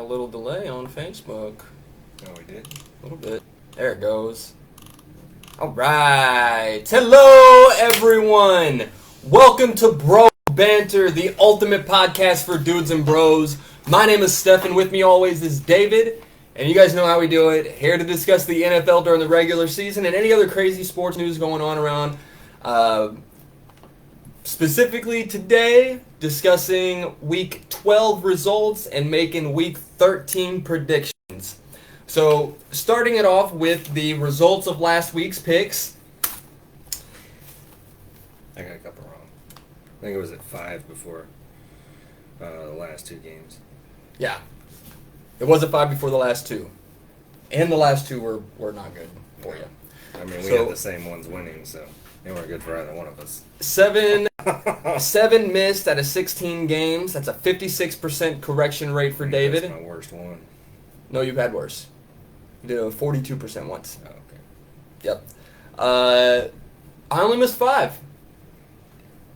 little delay on Facebook. No, we did. A little bit. There it goes. All right. Hello, everyone. Welcome to Banter, the ultimate podcast for dudes and bros. My name is Steph, with me always is David. And you guys know how we do it. Here to discuss the NFL during the regular season and any other crazy sports news going on around. Specifically today, discussing Week 12 results and making Week 13 predictions. So, starting it off with the results of last week's picks. I got a couple wrong. I think it was at 5 before the last two games. Yeah. It was a 5 before the last two. And the last two were not good for you. I mean, we had the same ones winning, so they weren't good for either one of us. 7 missed out of 16 games. That's a 56% correction rate for David. That's my worst one. No, you've had worse. You did a 42% once. Oh, okay. Yep. I only missed 5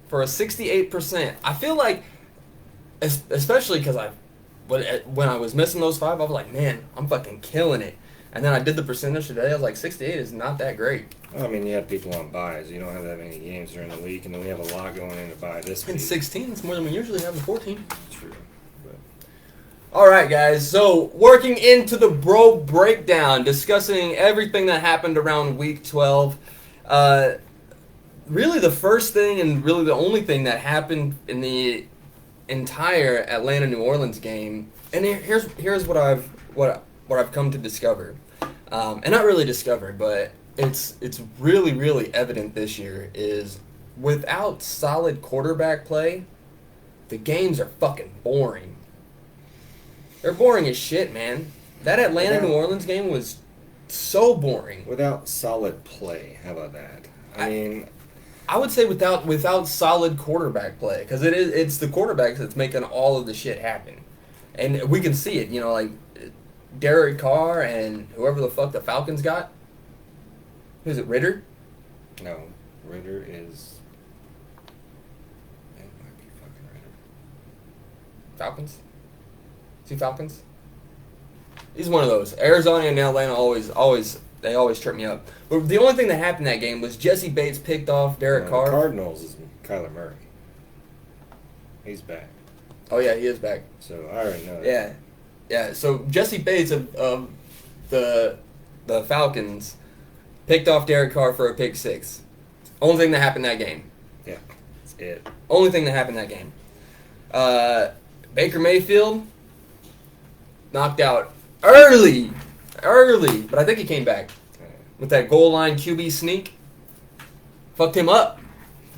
for a 68%. I feel like, especially because when I was missing those 5, I was like, man, I'm fucking killing it. And then I did the percentage today. I was like, 68 is not that great. Well, I mean, you have people on buys. You don't have that many games during the week, and then we have a lot going into buy this week. And 16, it's more than we usually have in 14. True. But All right, guys. So, working into the bro breakdown, discussing everything that happened around Week 12. Really, the first thing and really the only thing that happened in the entire Atlanta-New Orleans game, and here's what I've come to discover, and not really discover, but it's really, really evident this year, is without solid quarterback play, the games are fucking boring. They're boring as shit, man. That Atlanta-New Orleans game was so boring. without solid play, how about that? I mean, I would say without solid quarterback play, because it's the quarterbacks that's making all of the shit happen, and we can see it. You know, like Derek Carr and whoever the fuck the Falcons got. Who's it, Ritter? no, Ritter is. It might be fucking Ritter. Falcons? Is he Falcons? He's one of those. Arizona and Atlanta always trip me up. But the only thing that happened that game was Jesse Bates picked off Derek Carr. The Cardinals is Kyler Murray. He's back. Oh yeah, he is back. So I already know that. Yeah. So Jesse Bates of the Falcons picked off Derek Carr for a pick 6. Only thing that happened that game. Yeah, that's it. Only thing that happened that game. Baker Mayfield knocked out early, but I think he came back with that goal line QB sneak. Fucked him up.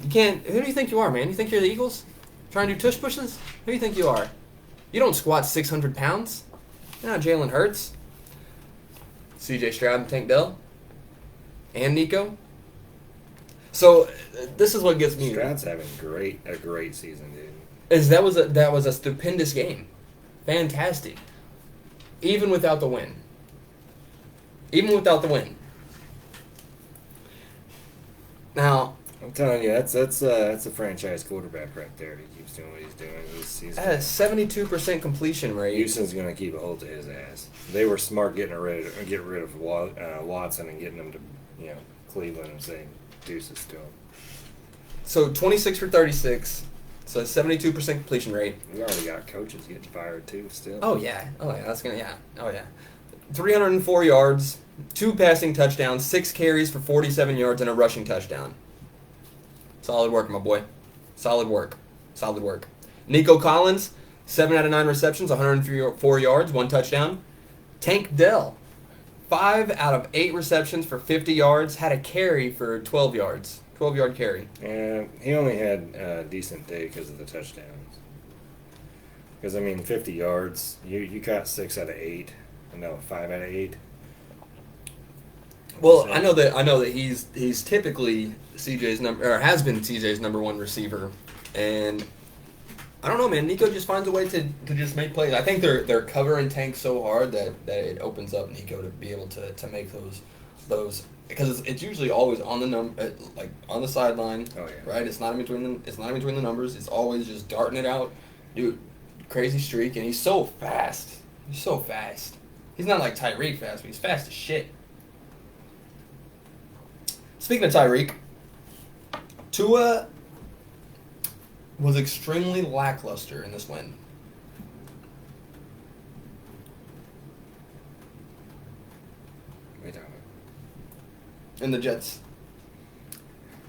You can't. Who do you think you are, man? You think you're the Eagles? Trying to do tush pushes? Who do you think you are? You don't squat 600 pounds. You're not Jalen Hurts. CJ Stroud and Tank Dell. And Nico. So this is what gets me. Stroud's having a great season, dude. That was a stupendous game. Fantastic. Even without the win. Now, I'm telling you, that's a franchise quarterback right there. He keeps doing what he's doing. He's at a 72% completion rate. Houston's gonna keep a hold to his ass. They were smart getting rid of Watson and getting him to Cleveland and saying deuces to him. So 26 for 36. So 72% completion rate. We already got coaches getting fired too. Still. Oh yeah. That's gonna 304 yards, 2 passing touchdowns, 6 carries for 47 yards, and a rushing touchdown. Solid work, my boy. Solid work. Nico Collins, 7 out of 9 receptions, 104 yards, 1 touchdown. Tank Dell, 5 out of 8 receptions for 50 yards, had a carry for 12 yards. 12-yard carry. And he only had a decent day because of the touchdowns. Because, 50 yards, you caught 6 out of 8. No, 5 out of 8. Well, I know that he's typically CJ's has been CJ's number 1 receiver, and I don't know, man. Nico just finds a way to just make plays. I think they're covering Tank so hard that it opens up Nico to be able to make those because it's usually always on the like on the sideline. Oh, yeah. Right. It's not in between the numbers. It's always just darting it out, dude. Crazy streak, and he's so fast. He's so fast. He's not like Tyreek fast, but he's fast as shit. Speaking of Tyreek, Tua was extremely lackluster in this win. Wait a minute. In the Jets.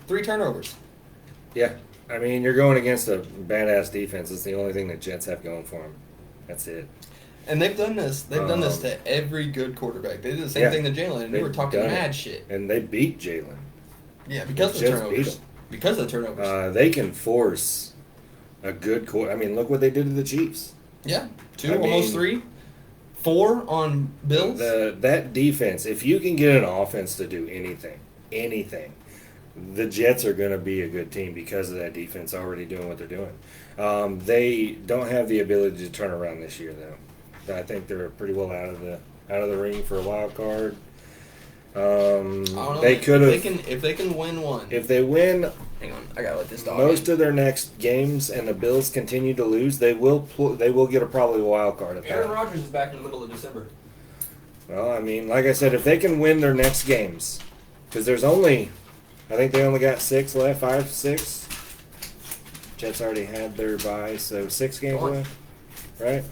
3 turnovers. Yeah. I mean, you're going against a badass defense. It's the only thing the Jets have going for them. That's it. And they've done this. They've done this to every good quarterback. They did the same thing to Jalen, and they were talking mad shit. And they beat Jalen. Yeah, because of the turnovers. Because of the turnovers. They can force a good quarter. I mean, look what they did to the Chiefs. Yeah, 2, almost 3, 4 on Bills. That defense, if you can get an offense to do anything, the Jets are going to be a good team because of that defense already doing what they're doing. They don't have the ability to turn around this year, though. I think they're pretty well out of the ring for a wild card. I don't know. They could have if they can win one. If they win, hang on, I gotta let this dog. Most of their next games, and the Bills continue to lose, they will get probably a wild card. Aaron Rodgers is back in the middle of December. Well, I mean, like I said, if they can win their next games, because I think they only got 6 left, 5, 6. Jets already had their bye, so 6 games left, right?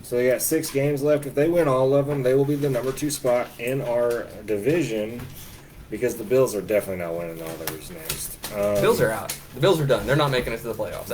So they got 6 games left. If they win all of them, they will be the number 2 spot in our division, because the Bills are definitely not winning all theirs next. Bills are out. The Bills are done. They're not making it to the playoffs.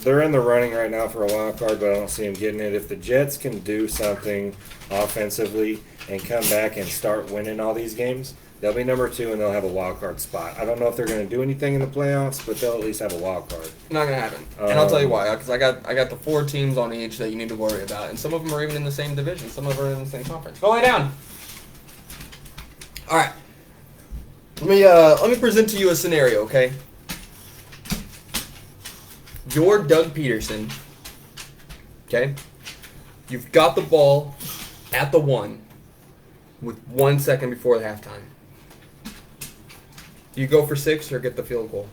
They're in the running right now for a wild card, but I don't see them getting it. If the Jets can do something offensively and come back and start winning all these games, they'll be number 2 and they'll have a wild card spot. I don't know if they're going to do anything in the playoffs, but they'll at least have a wild card. Not going to happen. And I'll tell you why. Because I got the 4 teams on each that you need to worry about, and some of them are even in the same division. Some of them are in the same conference. Go lay down. All right. Let me present to you a scenario, okay? You're Doug Peterson. Okay? You've got the ball at the 1 with 1 second before the halftime. You go for 6 or get the field goal?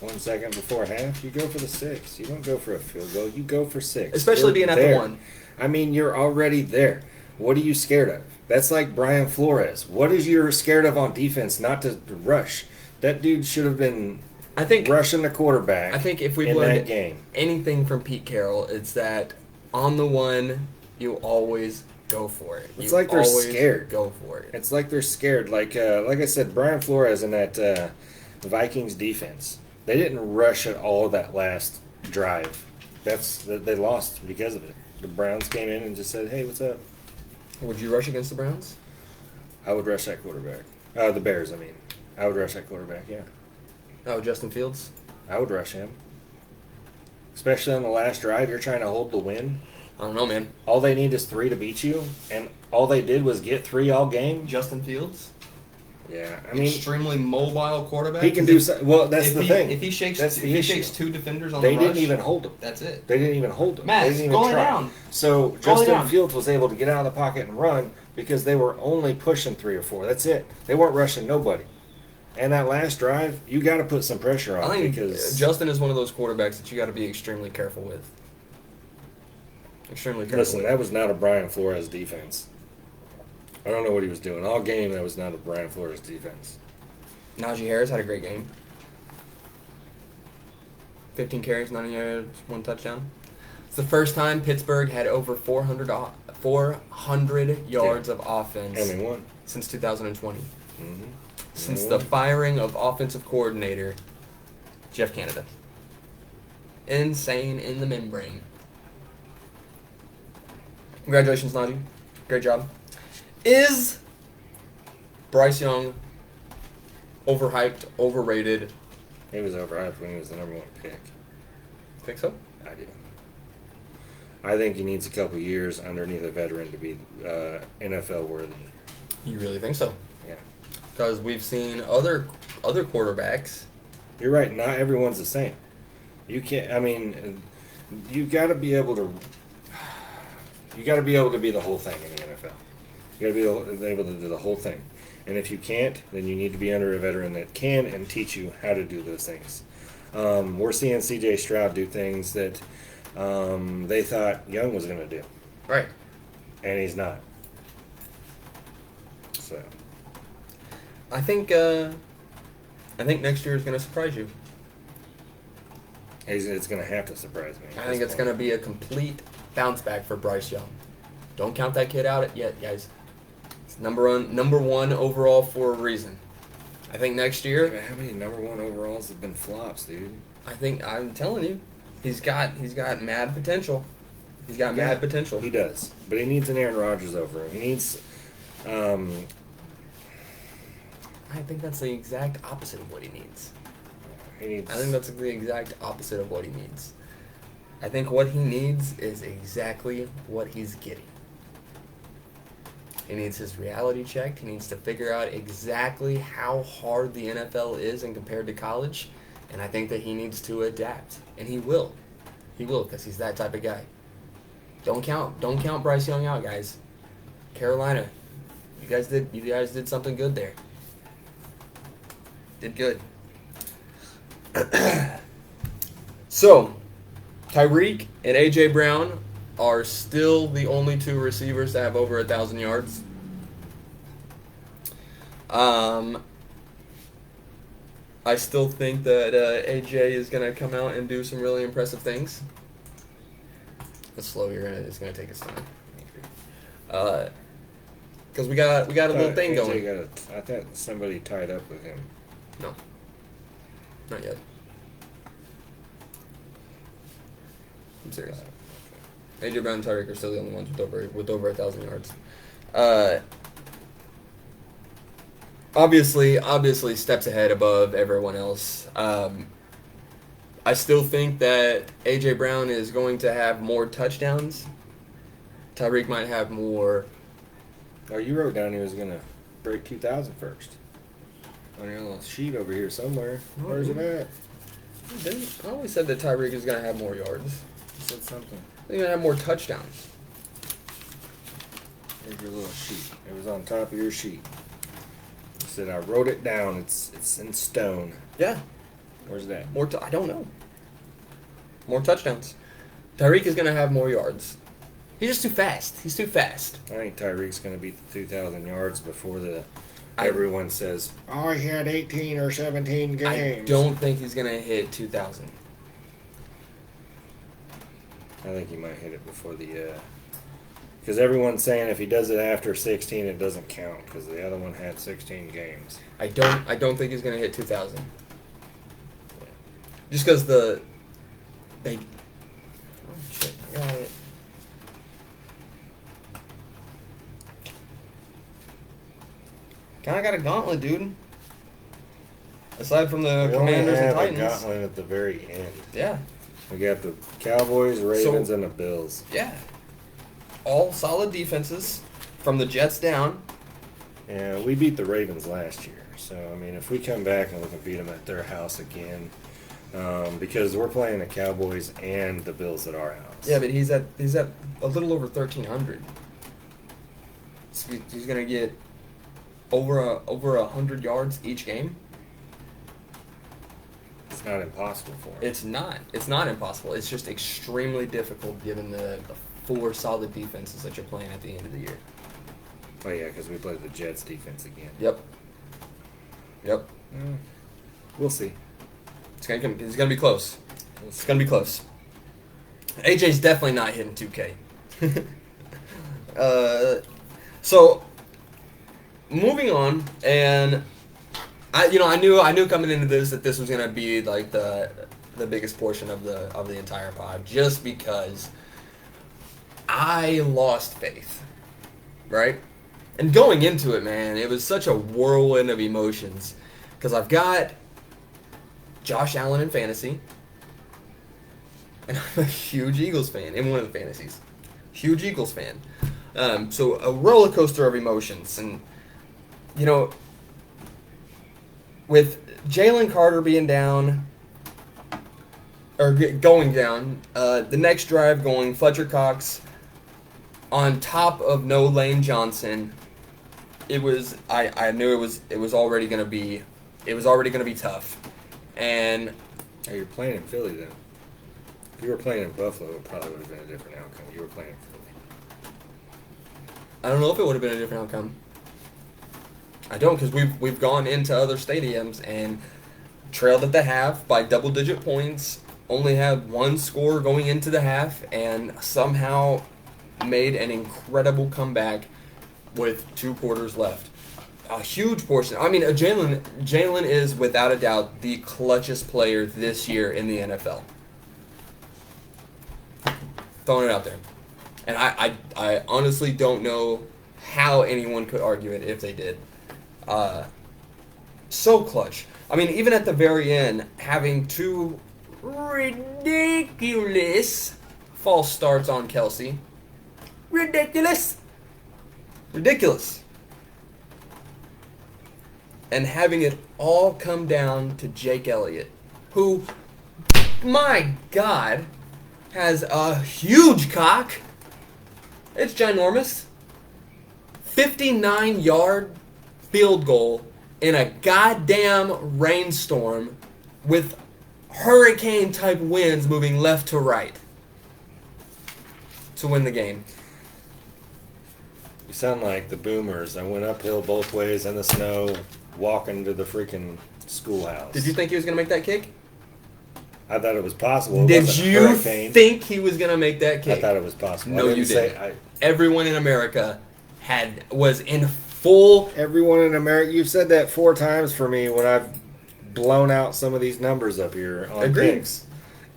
1 second before half, you go for the 6. You don't go for a field goal. You go for 6. Especially being at the 1. I mean, you're already there. What are you scared of? That's like Brian Flores. What is you scared of on defense not to rush? That dude should have been rushing the quarterback. I think if we've learned anything from Pete Carroll, it's that on the 1, you always go for it. It's like they're scared. Go for it. It's like they're scared. Like I said, Brian Flores in that Vikings defense, they didn't rush at all that last drive. They lost because of it. The Browns came in and just said, "Hey, what's up?" Would you rush against the Browns? I would rush that quarterback. The Bears, I mean. I would rush that quarterback, yeah. Oh, Justin Fields? I would rush him. Especially on the last drive, you're trying to hold the win. I don't know, man. All they need is 3 to beat you, and all they did was get 3 all game. Justin Fields? Yeah, I mean, extremely mobile quarterback. He can do something. Well, that's the thing. If he shakes 2 defenders on the rush, they didn't even hold him. That's it. They didn't even hold him. Matt, they didn't even try. Down. So Justin Fields was able to get out of the pocket and run because they were only pushing 3 or 4. That's it. They weren't rushing nobody. And that last drive, you got to put some pressure on because Justin is one of those quarterbacks that you got to be extremely careful with. Extremely careful. Listen, that was not a Brian Flores defense. I don't know what he was doing all game. That was not a Brian Flores defense. Najee Harris had a great game. 15 carries, 90 yards, 1 touchdown. It's the first time Pittsburgh had over 400 yards of offense and they won. Since 2020. Mm-hmm. Since the firing of offensive coordinator Jeff Canada. Insane in the membrane. Congratulations, Najee. Great job. Is Bryce Young overhyped, overrated? He was overhyped when he was the number 1 pick. Think so? I do. I think he needs a couple years underneath a veteran to be NFL worthy. You really think so? Yeah. Because we've seen other quarterbacks. You're right. Not everyone's the same. You can't. I mean, you got to be able to. You got to be able to be the whole thing in the NFL. You got to be able to do the whole thing. And if you can't, then you need to be under a veteran that can and teach you how to do those things. We're seeing C.J. Stroud do things that they thought Young was going to do. Right. And he's not. So. I think next year is going to surprise you. It's going to have to surprise me. I think it's going to be a complete bounce back for Bryce Young. Don't count that kid out yet, guys. It's number one overall for a reason. I think next year. How many number one overalls have been flops, dude? I'm telling you, he's got mad potential. He's got mad potential. He does, but he needs an Aaron Rodgers over him. He needs. I think that's the exact opposite of what he needs. I think that's the exact opposite of what he needs. I think what he needs is exactly what he's getting. He needs his reality checked. He needs to figure out exactly how hard the NFL is and compared to college. And I think that he needs to adapt. And he will. He will, because he's that type of guy. Don't count Bryce Young out, guys. Carolina, you guys did something good there. Did good. So, Tyreek and A.J. Brown are still the only two receivers to have over 1,000 yards. I still think that A.J. is going to come out and do some really impressive things. It's slow here, and it's going to take its time. Because we got a little thing going. I thought somebody tied up with him. No. Not yet. I'm serious. A.J. Brown and Tyreek are still the only ones with over 1,000 yards. Obviously steps ahead above everyone else. I still think that A.J. Brown is going to have more touchdowns. Tyreek might have more. Oh, you wrote down he was going to break 2,000 first. On your little sheet over here somewhere. Where's it at? I always said that Tyreek is going to have more yards. You said something. He's going to have more touchdowns. There's your little sheet. It was on top of your sheet. You said I wrote it down. It's in stone. Yeah. Where's that? I don't know. More touchdowns. Tyreek is going to have more yards. He's just too fast. He's too fast. I think Tyreek's going to beat the 2,000 yards before everyone says, oh, he had 18 or 17 games. I don't think he's going to hit 2,000. I think he might hit it before the... Because everyone's saying if he does it after 16, it doesn't count because the other one had 16 games. I don't think he's going to hit 2,000. Just because Oh, shit. I got it. Kind of got a gauntlet, dude. Aside from the Commanders and Titans. We only have a gauntlet at the very end. Yeah. We got the Cowboys, Ravens, and the Bills. Yeah. All solid defenses from the Jets down. Yeah, we beat the Ravens last year. So, I mean, if we come back and we can beat them at their house again, because we're playing the Cowboys and the Bills at our house. Yeah, but he's at a little over 1,300. So he's gonna get over 100 yards each game. It's not impossible for him. It's not. It's not impossible. It's just extremely difficult given the four solid defenses that you're playing at the end of the year. Oh, yeah, because we played the Jets defense again. Yep. We'll see. It's gonna be close. It's gonna be close. AJ's definitely not hitting 2K. So moving on, and I knew coming into this that this was gonna be like the biggest portion of the entire pod, just because I lost faith, right? And going into it, man, it was such a whirlwind of emotions, because I've got Josh Allen in fantasy, and I'm a huge Eagles fan in one of the fantasies. Huge Eagles fan. So a roller coaster of emotions, and with Jalen Carter being down, or going down, the next drive going Fletcher Cox on top of no Lane Johnson, I knew it was already gonna be tough, and Oh, you're playing in Philly then. If you were playing in Buffalo, it probably would have been a different outcome. You were playing in Philly. I don't know if it would have been a different outcome. I don't, because we've gone into other stadiums and trailed at the half by double-digit points, only had one score going into the half, and somehow made an incredible comeback with 2 quarters left. A huge portion. I mean, Jalen is without a doubt the clutchest player this year in the NFL. Throwing it out there. And I honestly don't know how anyone could argue it if they did. So clutch. I mean, even at the very end, having 2 ridiculous false starts on Kelsey. Ridiculous. And having it all come down to Jake Elliott, who, my God, has a huge cock. It's ginormous. 59-yard field goal in a goddamn rainstorm with hurricane-type winds moving left to right to win the game. You sound like the boomers. I went uphill both ways in the snow, walking to the freaking schoolhouse. Did you think he was going to make that kick? I thought it was possible. It Did wasn't you hurricane. think he was going to make that kick? I thought it was possible. No, you didn't. Everyone in America was in full. Everyone in America. You've said that 4 times for me when I've blown out some of these numbers up here on Agreed. picks.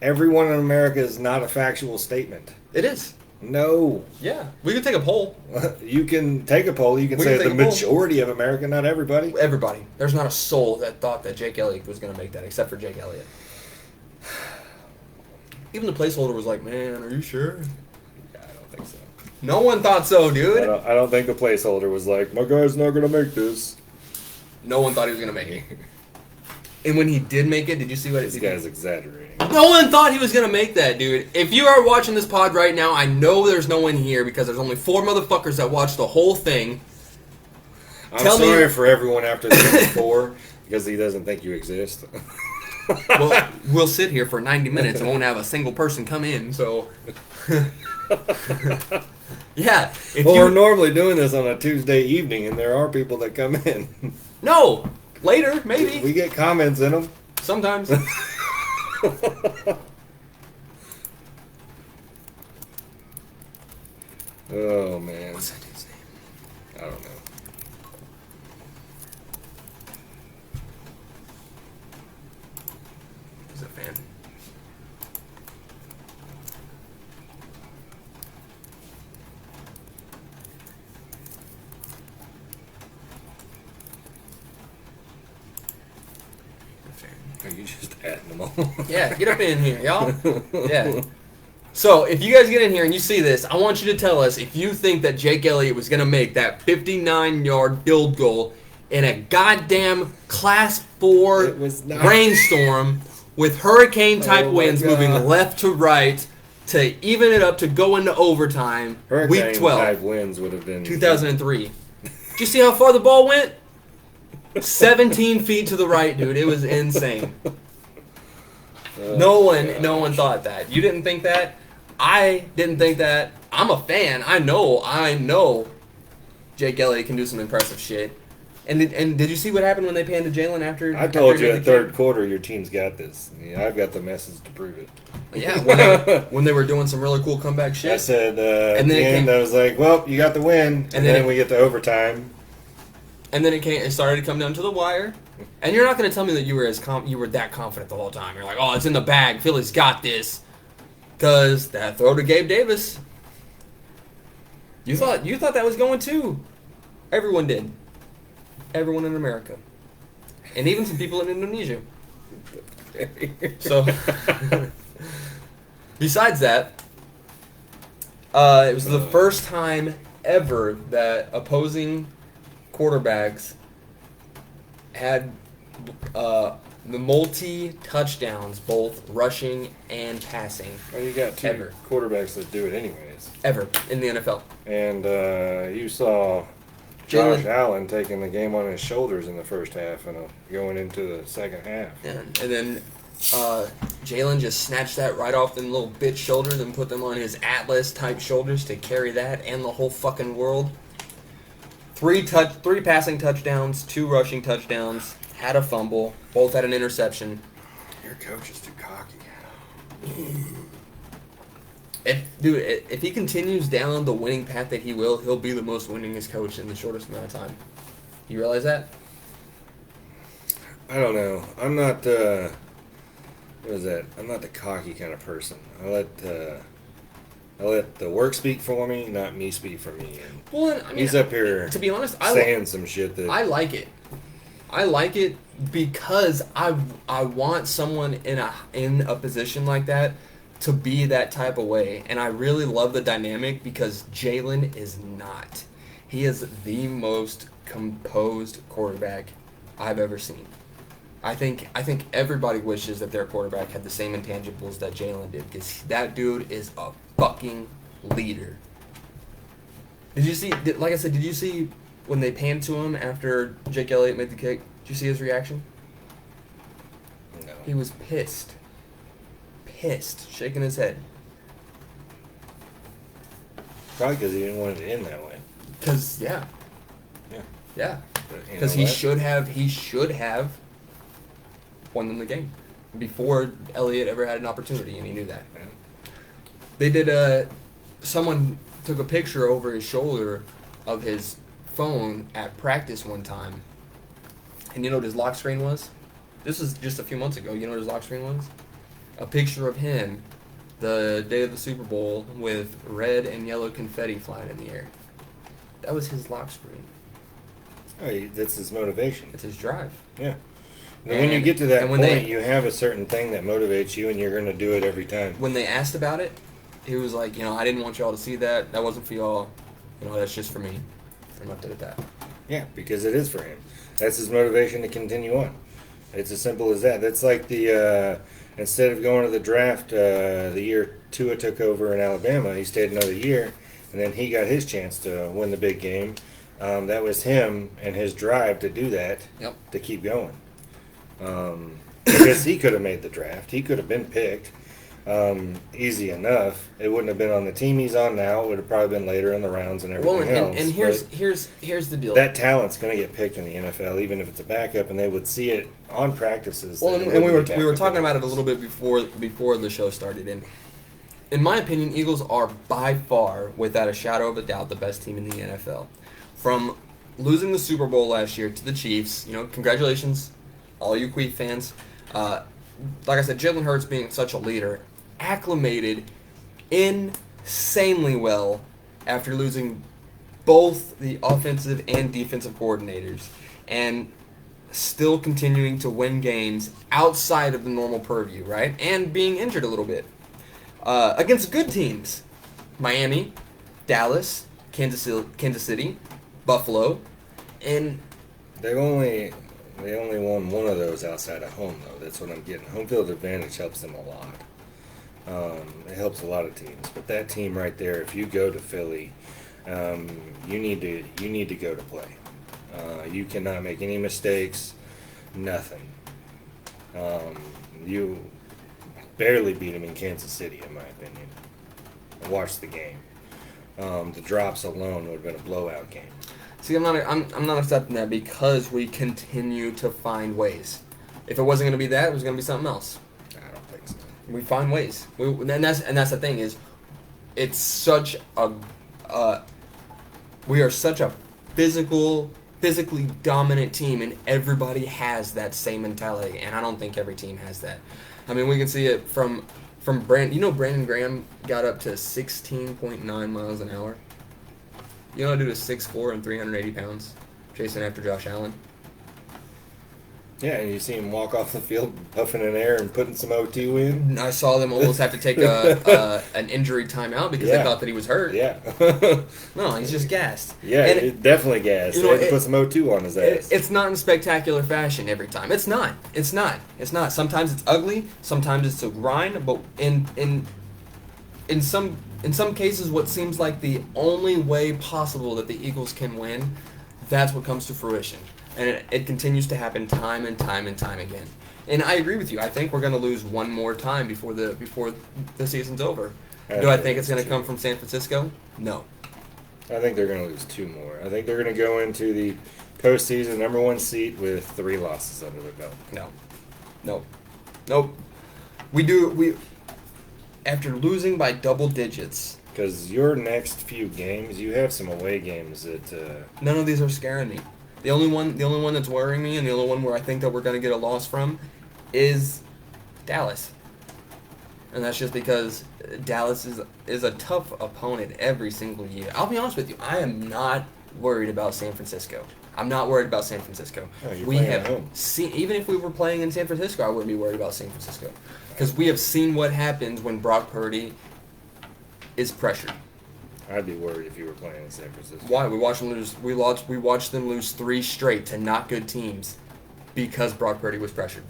Everyone in America is not a factual statement. It is. No. Yeah. We could take a poll. You can take a poll. You can say the majority of America, not everybody. Everybody. There's not a soul that thought that Jake Elliott was going to make that, except for Jake Elliott. Even the placeholder was like, man, are you sure? Yeah, I don't think so. No one thought so, dude. I don't think the placeholder was like, my guy's not going to make this. No one thought he was going to make it. And when he did make it, did you see what This guy's exaggerating. No one thought he was going to make that, dude. If you are watching this pod right now, I know there's no one here because there's only 4 motherfuckers that watched the whole thing. I'm sorry for everyone after the 4 because he doesn't think you exist. Well, we'll sit here for 90 minutes and won't have a single person come in, so... Yeah. We're normally doing this on a Tuesday evening, and there are people that come in. No! Later, maybe. We get comments in them. Sometimes. Oh, man. What's that dude's name? I don't know. He's a fan. Are you just adding them all? Yeah, get up in here, y'all. Yeah. So, if you guys get in here and you see this, I want you to tell us if you think that Jake Elliott was going to make that 59-yard field goal in a goddamn Class 4 rainstorm with hurricane-type winds moving left to right to even it up to go into overtime. Week 12. Hurricane-type winds would have been... 2003. Did you see how far the ball went? 17 feet to the right, dude. It was insane. No one thought that. You didn't think that? I didn't think that. I'm a fan. I know Jake Elliott can do some impressive shit. And did you see what happened when they panned to Jalen after? I told you at third quarter your team's got this. Yeah, I've got the message to prove it. Yeah, when they were doing some really cool comeback shit. I said at the end, I was like, well, you got the win. And then we get to overtime. And then it started to come down to the wire. And you're not going to tell me that you were that confident the whole time. You're like, oh, it's in the bag. Philly's got this. Because that throw to Gabe Davis. You thought that was going too. Everyone did. Everyone in America. And even some people in Indonesia. So, besides that, it was the first time ever that opposing quarterbacks had the multi-touchdowns, both rushing and passing. Well, you got 2 quarterbacks that do it anyways. Ever in the NFL. And you saw Josh Jalen, Allen taking the game on his shoulders in the first half and going into the second half. and then Jalen just snatched that right off them little bitch shoulders and put them on his Atlas type shoulders to carry that and the whole fucking world. Three passing touchdowns, 2 rushing touchdowns, had a fumble, both had an interception. Your coach is too cocky. If he continues down the winning path that he will, he'll be the most winningest coach in the shortest amount of time. You realize that? I don't know. I'm not what is that? I'm not the cocky kind of person. I let the work speak for me, not me speak for me. And Well, I mean, he's up here to be honest, saying some shit that I like it. I like it because I want someone in a position like that to be that type of way, and I really love the dynamic because Jalen is not. He is the most composed quarterback I've ever seen. I think everybody wishes that their quarterback had the same intangibles that Jalen did because that dude is a fucking leader. Did you see? Like I said, did you see when they panned to him after Jake Elliott made the kick? Did you see his reaction? no. He was pissed, shaking his head. Probably because he didn't want it to end that way. Cause yeah, But you because know he what? should have won them the game before Elliott ever had an opportunity, and he knew that. Yeah. They did. Someone took a picture over his shoulder of his phone at practice one time, and you know what his lock screen was? This was just a few months ago. You know what his lock screen was? A picture of him the day of the Super Bowl with red and yellow confetti flying in the air. That was his lock screen. Oh, that's his motivation. It's his drive. Yeah. And when you get to that and point, when you have a certain thing that motivates you, and you're going to do it every time. When they asked about it, he was like, I didn't want y'all to see that. That wasn't for y'all. That's just for me. And left it at that. Yeah, because it is for him. That's his motivation to continue on. It's as simple as that. That's like the instead of going to the draft the year Tua took over in Alabama, he stayed another year, and then he got his chance to win the big game. That was him and his drive to do that, Yep. to keep going. Because he could have made the draft. He could have been picked easy enough. It wouldn't have been on the team he's on now. It would have probably been later in the rounds and everything Well, else. and here's the deal. That talent's going to get picked in the NFL, even if it's a backup, and they would see it on practices. Well, that it and we were wouldn't be we were backup talking about it a guys. little bit before the show started, and in my opinion, Eagles are by far, without a shadow of a doubt, the best team in the NFL. From losing the Super Bowl last year to the Chiefs, congratulations, all you Queef fans. Like I said, Jalen Hurts being such a leader, acclimated insanely well after losing both the offensive and defensive coordinators, and still continuing to win games outside of the normal purview, right? And being injured a little bit. Against good teams. Miami, Dallas, Kansas City, Buffalo, and They only won one of those outside of home, though. That's what I'm getting. Home field advantage helps them a lot. It helps a lot of teams, but that team right there, if you go to Philly, you need to go to play. You cannot make any mistakes. Nothing. You barely beat them in Kansas City, in my opinion. I watched the game. The drops alone would have been a blowout game. see, I'm not accepting that because we continue to find ways. If it wasn't going to be that, it was going to be something else. I don't think so. We find ways. And that's the thing is, it's such a we are such a physically dominant team, and everybody has that same mentality. And I don't think every team has that. I mean, we can see it from Brandon. Brandon Graham got up to 16.9 miles an hour. You know what dude is 6'4" and 380 pounds, chasing after Josh Allen. Yeah, and you see him walk off the field puffing in air and putting some O2 in. I saw them almost have to take an injury timeout because they thought that he was hurt. Yeah. No, he's just gassed. Yeah, And it definitely gas. They had to put some O2 on his ass. It's not in spectacular fashion every time. It's not. Sometimes it's ugly. Sometimes it's a grind. But in some cases, what seems like the only way possible that the Eagles can win, that's what comes to fruition. And it continues to happen time and time and time again. And I agree with you. I think we're going to lose one more time before the season's over. Do I think it's going to come from San Francisco? No. I think they're going to lose 2 more. I think they're going to go into the postseason number 1 seed with 3 losses under their belt. Nope. We after losing by double digits. Because your next few games, you have some away games that. None of these are scaring me. The only one that's worrying me, and the only one where I think that we're going to get a loss from, is Dallas. And that's just because Dallas is a tough opponent every single year. I'll be honest with you, I am not worried about San Francisco. I'm not worried about San Francisco. Oh, you're We playing at have home. seen, even if we were playing in San Francisco, I wouldn't be worried about San Francisco, because we have seen what happens when Brock Purdy is pressured. I'd be worried if you were playing in San Francisco. Why? We watched them lose. We watched them lose 3 straight to not good teams because Brock Purdy was pressured.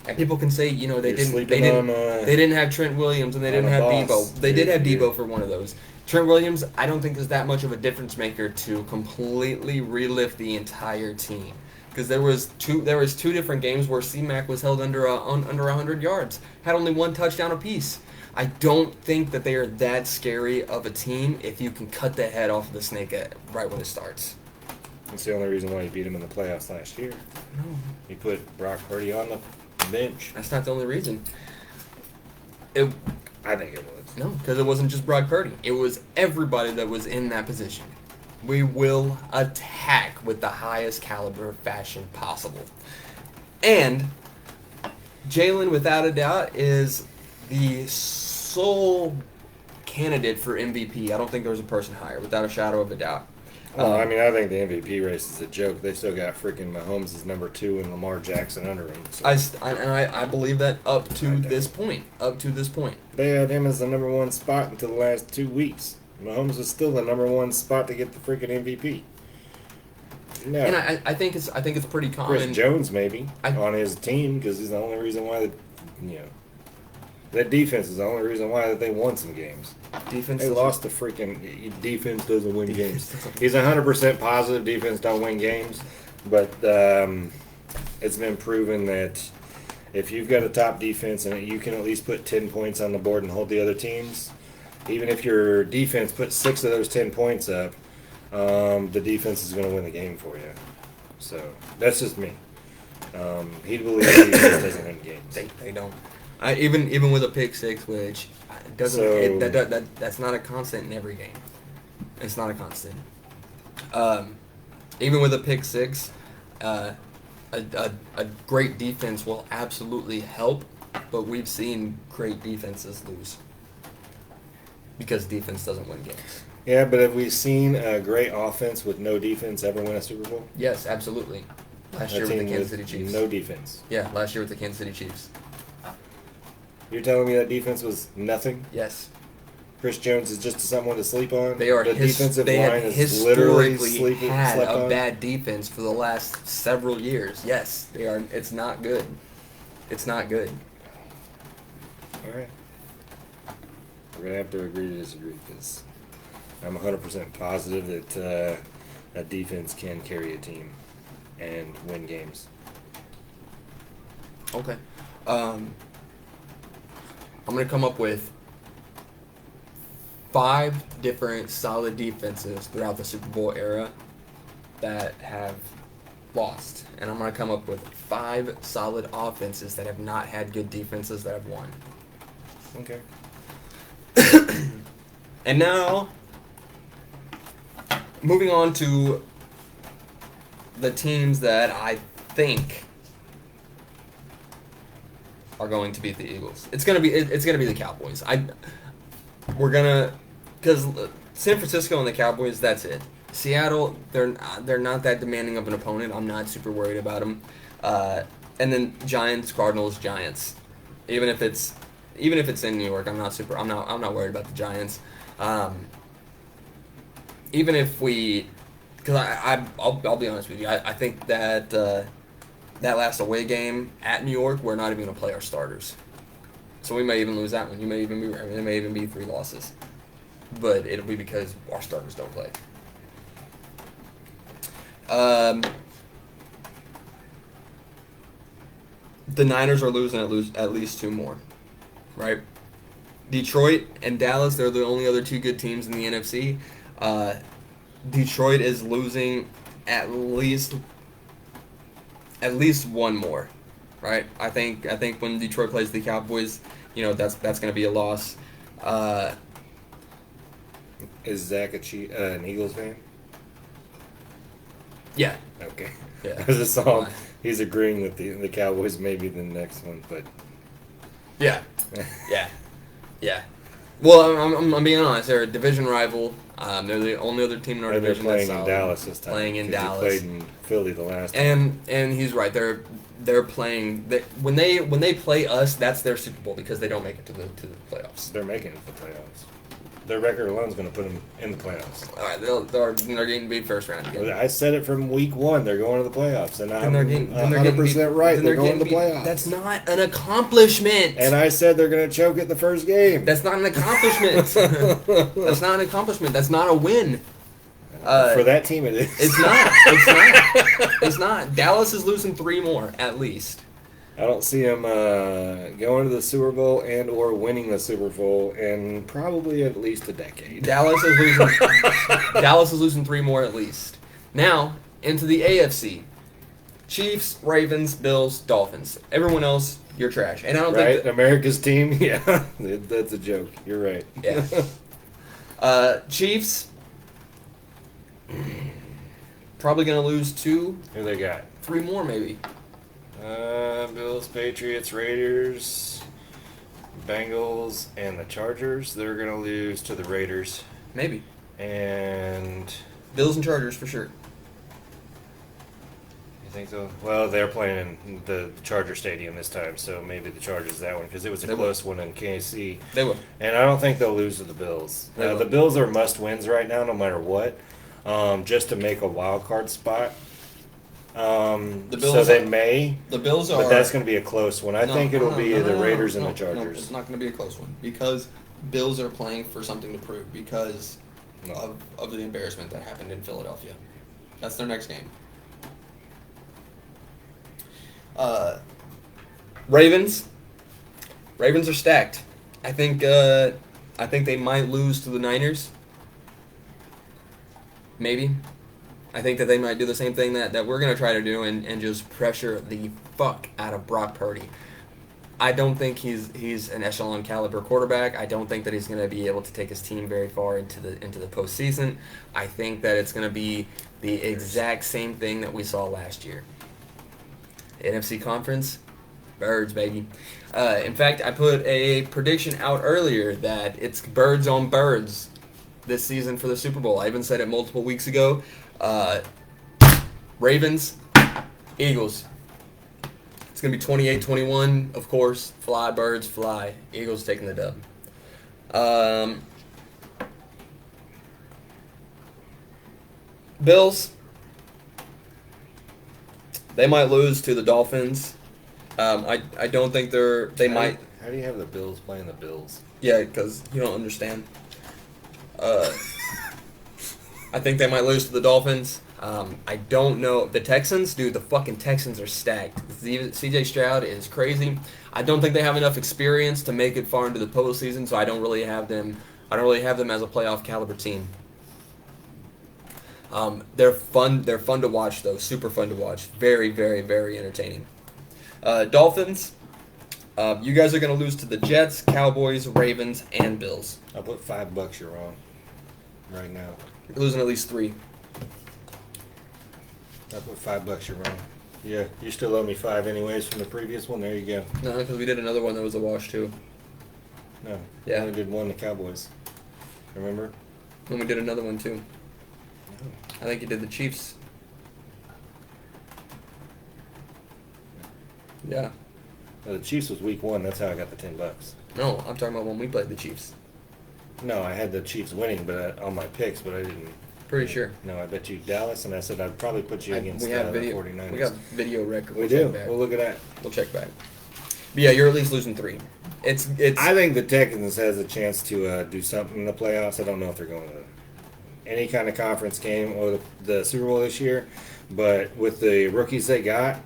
And people can say, they You're didn't sleeping on, they didn't have Trent Williams and they didn't on a have boss. Debo. They did have You're- Debo for one of those. Trent Williams, I don't think is that much of a difference maker to completely relift the entire team. Because there was two different games where C-Mac was held under 100 yards, had only 1 touchdown apiece. I don't think that they are that scary of a team if you can cut the head off of the snake right when it starts. That's the only reason why you beat him in the playoffs last year. No, You put Brock Purdy on the bench. that's not the only reason. I think it was. No, because it wasn't just Brock Purdy. It was everybody that was in that position. We will attack with the highest caliber fashion possible. And Jalen, without a doubt, is the sole candidate for MVP. I don't think there's a person higher, without a shadow of a doubt. Well, I mean, I think the MVP race is a joke. They still got freaking Mahomes as number 2 and Lamar Jackson under him. So I believe that up to this point. they had him as the number 1 spot until the last 2 weeks. Mahomes was still the number 1 spot to get the freaking MVP. No. And I think it's pretty common. Chris Jones maybe I- on his team because he's the only reason why that defense is the only reason why that they won some games. Defense. They doesn't- lost the freaking defense doesn't win Defense games. doesn't- He's 100% positive defense don't win games, but it's been proven that if you've got a top defense and you can at least put 10 points on the board and hold the other teams, even if your defense puts 6 of those 10 points up, the defense is going to win the game for you. So that's just me. He believes the defense doesn't win games. They don't. Even with a pick 6, which doesn't that's not a constant in every game. It's not a constant. Even with a pick 6, a great defense will absolutely help, but we've seen great defenses lose because defense doesn't win games. Yeah, but have we seen a great offense with no defense ever win a Super Bowl? Yes, absolutely. Last A year with the team Kansas City Chiefs. No defense. Yeah, last year with the Kansas City Chiefs. You're telling me that defense was nothing? Yes. Chris Jones is just someone to sleep on? They are the defensive they line have is literally historically had slept a on? bad defense for the last several years. Yes, they are. It's not good. It's not good. All right. We're going to have to agree to disagree because I'm 100% positive that that defense can carry a team and win games. Okay. I'm going to come up with 5 different solid defenses throughout the Super Bowl era that have lost. And I'm going to come up with 5 solid offenses that have not had good defenses that have won. Okay. And now, moving on to the teams that I think are going to beat the Eagles. It's gonna be the Cowboys. Because San Francisco and the Cowboys, that's it. Seattle, they're not that demanding of an opponent. I'm not super worried about them. And then Giants, Cardinals, Giants. Even if it's in New York, I'm not worried about the Giants. Even if we, because I'll be honest with you, I think that that last away game at New York, we're not even going to play our starters, so we may even lose that one. It may even be 3 losses. but it'll be because our starters don't play. The Niners are losing at least 2 more, right? Detroit and Dallas, they're the only other 2 good teams in the NFC. Detroit is losing at least 1 more, right? I think when Detroit plays the Cowboys, that's going to be a loss. Is Zach an Eagles fan? Yeah. Okay. Yeah. I just saw him. He's agreeing that the Cowboys may be the next one, but yeah, yeah. Well, I'm being honest. They're a division rival. They're the only other team in our division playing that's in Dallas this time. Playing in Dallas. He played in Philly the last time. And he's right. They're playing. When they play us, that's their Super Bowl because they don't make it to the playoffs. They're making it to the playoffs. Their record alone is going to put them in the playoffs. All right, they're getting beat first round again. I said it from week 1. They're going to the playoffs, and I'm 100% right. They're going to the playoffs. That's not an accomplishment. And I said they're going to choke it the first game. That's not an accomplishment. That's not an accomplishment. That's not a win. For that team, it is. It's not. It's not. Dallas is losing 3 more at least. I don't see them going to the Super Bowl and or winning the Super Bowl in probably at least a decade. Dallas is losing 3 more at least. Now, into the AFC. Chiefs, Ravens, Bills, Dolphins. Everyone else, you're trash. And I don't think America's team, yeah. That's a joke. You're right. Yeah. Chiefs probably going to lose 2. Who they got? 3 more maybe. Bills, Patriots, Raiders, Bengals, and the Chargers. They're going to lose to the Raiders. Maybe. And Bills and Chargers for sure. You think so? Well, they're playing in the Charger Stadium this time, so maybe the Chargers that one because it was a close one in KC. They will. And I don't think they'll lose to the Bills. The Bills are must-wins right now, no matter what, just to make a wild card spot. The Bills so they may. The Bills are. But that's going to be a close one. I think it'll be the Raiders and the Chargers. No, it's not going to be a close one because Bills are playing for something to prove because of the embarrassment that happened in Philadelphia. That's their next game. Ravens. Ravens are stacked. I think they might lose to the Niners. Maybe. I think that they might do the same thing that we're going to try to do and just pressure the fuck out of Brock Purdy. I don't think he's an echelon caliber quarterback. I don't think that he's going to be able to take his team very far into the postseason. I think that it's going to be the exact same thing that we saw last year. NFC Conference, birds, baby. In fact, I put a prediction out earlier that it's birds on birds this season for the Super Bowl. I even said it multiple weeks ago. Ravens, Eagles. It's going to be 28-21, of course. Fly, birds, fly. Eagles taking the dub. Bills. They might lose to the Dolphins. I don't think they might. How do you have the Bills playing the Bills? Yeah, because you don't understand. I think they might lose to the Dolphins. I don't know. The Texans, dude, the fucking Texans are stacked. CJ Stroud is crazy. I don't think they have enough experience to make it far into the postseason, so I don't really have them as a playoff caliber team. They're fun to watch though. Super fun to watch. Very, very, very entertaining. Dolphins, you guys are going to lose to the Jets, Cowboys, Ravens, and Bills. I'll put $5 you're wrong right now. You're losing at least 3. I put $5 you're wrong. Yeah, you still owe me 5 anyways from the previous one. There you go. No, because we did another one that was a wash too. No. Yeah. I only did one, the Cowboys. Remember? And we did another one too. No. I think you did the Chiefs. Yeah. No, the Chiefs was week 1. That's how I got the $10. No, I'm talking about when we played the Chiefs. No, I had the Chiefs winning, but on my picks, but I didn't. Pretty sure. No, I bet you Dallas, and I said I'd probably put you against we have the video, 49ers. We got video record. We We'll do. check back. We'll look at that. We'll check back. But yeah, you're at least losing 3. it's. I think the Texans has a chance to do something in the playoffs. I don't know if they're going to any kind of conference game or the Super Bowl this year, but with the rookies they got,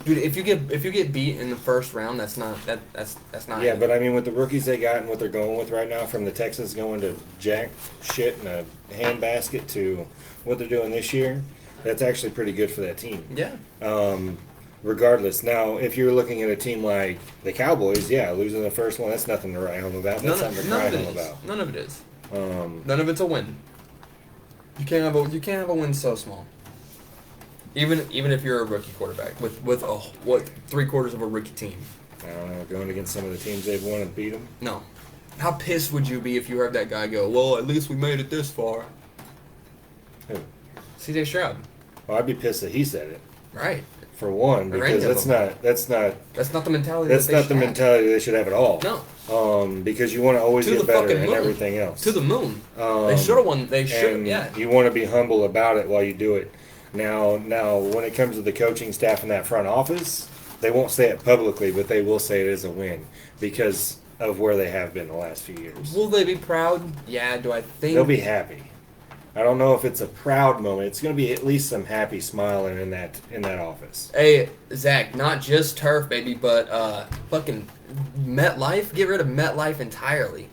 dude, if you get beat in the first round, that's not. Yeah, but I mean, with the rookies they got and what they're going with right now, from the Texans going to jack shit in a handbasket to what they're doing this year, that's actually pretty good for that team. Yeah. Regardless, now if you're looking at a team like the Cowboys, yeah, losing the first one, that's nothing to write home about. That's something to cry home about. None of it is. None of it's a win. You can't have a win so small. Even if you're a rookie quarterback with 3/4 of a rookie team. I don't know, going against some of the teams they've won and beat them. No. How pissed would you be if you heard that guy go, well, at least we made it this far? Who? CJ Stroud. Well, I'd be pissed that he said it. Right. For one, because that's not the mentality. That's not the mentality they should have at all. No. Because you want to always get better and everything else. To the moon. They should have won. They should. Yeah. You want to be humble about it while you do it. Now, when it comes to the coaching staff in that front office, they won't say it publicly, but they will say it is a win because of where they have been the last few years. Will they be proud? Yeah. Do I think they'll be happy? I don't know if it's a proud moment. It's going to be at least some happy smiling in that office. Hey, Zach, not just turf, baby, but fucking MetLife. Get rid of MetLife entirely.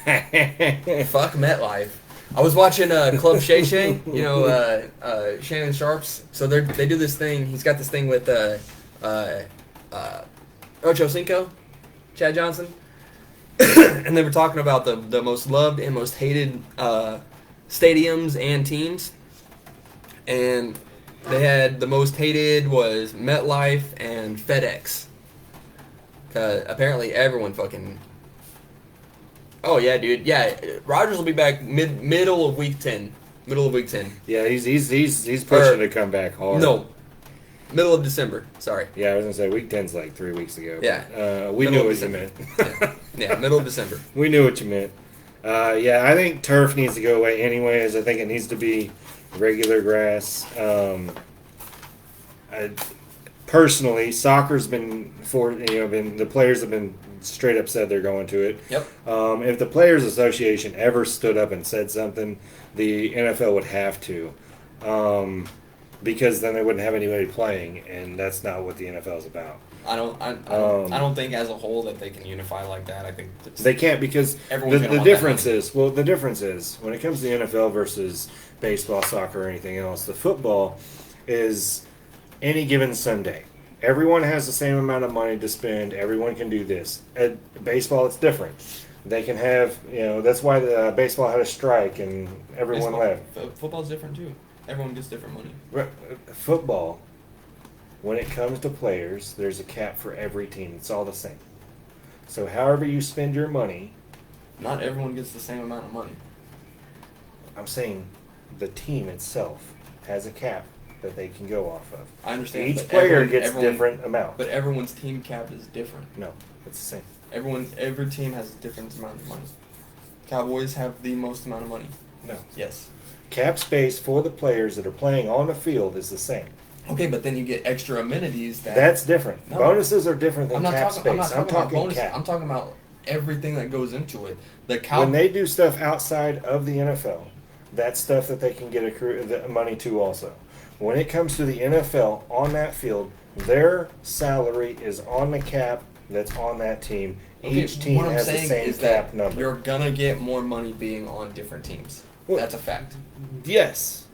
Fuck MetLife. I was watching Club Shay Shay, Shannon Sharp's. So they do this thing. He's got this thing with Ocho Cinco, Chad Johnson, and they were talking about the most loved and most hated stadiums and teams, and they had the most hated was MetLife and FedEx. Apparently everyone fucking. Oh yeah, dude. Yeah, Rodgers will be back middle of week 10. Middle of week 10. Yeah, he's pushing to come back hard. No, middle of December. Sorry. Yeah, I was gonna say week 10's like 3 weeks ago. Yeah. We knew what you meant. yeah, middle of December. We knew what you meant. Yeah, I think turf needs to go away anyways. I think it needs to be regular grass. Personally, soccer's been the players have been straight up said they're going to it. Yep. If the Players Association ever stood up and said something, the NFL would have to, because then they wouldn't have anybody playing, and that's not what the NFL is about. I don't think as a whole that they can unify like that. I think they can't because the difference is when it comes to the NFL versus baseball, soccer, or anything else, the football is any given Sunday. Everyone has the same amount of money to spend. Everyone can do this. At baseball, it's different. They can have, that's why the baseball had a strike and everyone left. Football's different too. Everyone gets different money. Football, when it comes to players, there's a cap for every team. It's all the same. So however you spend your money. Not everyone gets the same amount of money. I'm saying the team itself has a cap that they can go off of. I understand. Each player gets different amount. But everyone's team cap is different. No, it's the same. Every team has a different amount of money. Cowboys have the most amount of money. No. Yes. Cap space for the players that are playing on the field is the same. Okay, but then you get extra amenities. That's different. No. Bonuses are different than cap space. I'm talking cap. I'm talking about everything that goes into it. When they do stuff outside of the NFL, that's stuff that they can get the money to also. When it comes to the NFL on that field, their salary is on the cap that's on that team. Okay, each team has the same cap number. You're going to get more money being on different teams. Well, that's a fact. Yes.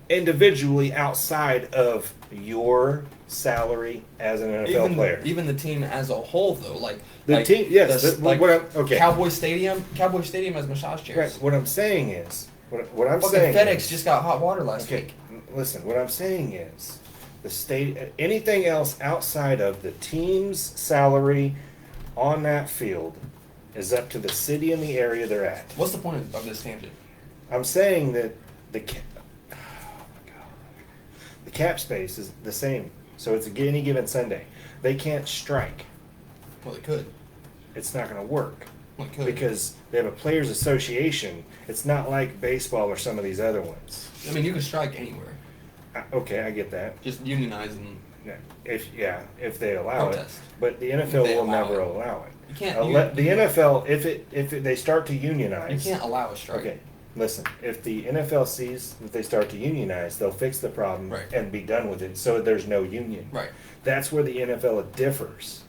Individually outside of your salary as an NFL player. Even the team as a whole, though. Team, yes. Okay. Cowboy Stadium has massage chairs. Right. What I'm saying is, what I'm saying FedEx is, just got hot water last week. Listen, what I'm saying is, anything else outside of the team's salary on that field is up to the city and the area they're at. What's the point of this tangent? I'm saying that the cap space is the same, so it's any given Sunday. They can't strike. Well, they could. It's not going to work. Well, it could. Because they have a players' association. It's not like baseball or some of these other ones. I mean, you can strike anywhere. Okay, I get that. Just unionize and if they allow Protest. it, but the NFL they will allow never it. allow it. You can't. The NFL, if they start to unionize, You can't allow a strike. Okay, listen. If the NFL sees that they start to unionize, they'll fix the problem Right. and be done with it. So there's no union. Right. That's where the NFL differs.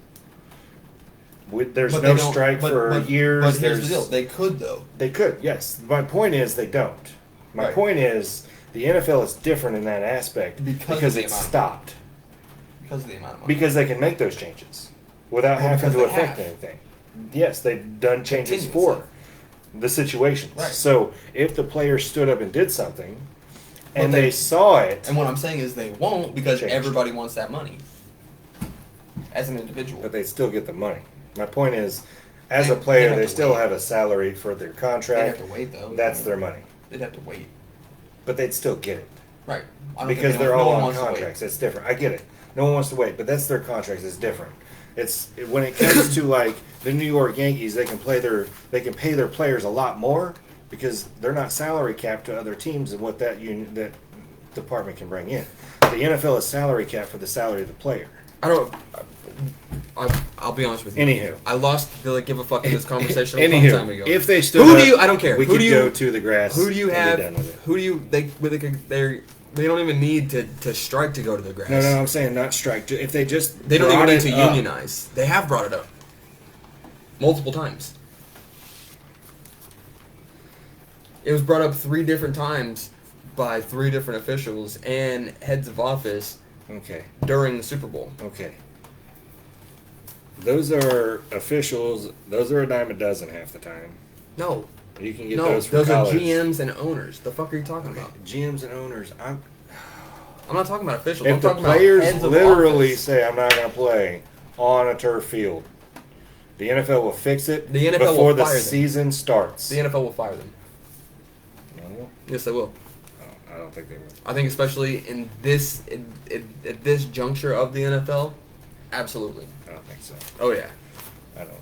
There's But no they don't- strike for years. But here's there's, the deal. They could though. They could, yes. My point is they don't. My Right. point is the NFL is different in that aspect Because of the it's amount of stopped. Because of the amount of money. Because they can make those changes without Well, having because to they affect have. anything. Yes, they've done changes Continuously. for the situations. Right. So if the players stood up and did something, But and they- they saw it, And what I'm saying is they won't because Change. everybody wants that money. As an individual. but they still get the money. My point is, as a They'd player, have they to still wait. have a salary for their They'd contract. have to wait though. That's their money. They'd have to wait. But they'd still get it. Right. I don't Because think they're no all one on wants to wait. contracts. It's different. I get it. No one wants to wait, but that's their contracts. It's different. It's when it comes to like the New York Yankees, they can pay their players a lot more because they're not salary capped to other teams and what that department can bring in. The NFL is salary capped for the salary of the player. I don't. I'll be honest with you. Anywho. I lost the give a fuck in this conversation a long time Anywho, ago. if they stood Who up, do you? I don't care. We Who could do you go to the grass. Who do you and have? be done with it. Who do you? They don't even need to strike to go to the grass. No, I'm saying not strike. If they just They don't even brought need to it up. unionize. They have brought it up multiple times. It was brought up 3 different times by 3 different officials and heads of office Okay. during the Super Bowl. Okay. Those are officials. Those are a dime a dozen half the time. No, You can get no, those for those are college. GMs and owners. The fuck are you talking about? GMs and owners. I'm not talking about officials. I'm If the talking about players heads of literally office. say, "I'm not going to play on a turf field," the NFL will fix it The NFL will before the fire them. season starts. The NFL will fire them. No? Yes, they will. Oh, I don't think they will. I think especially in this at this juncture of the NFL, absolutely. I don't think so. Oh yeah. I don't.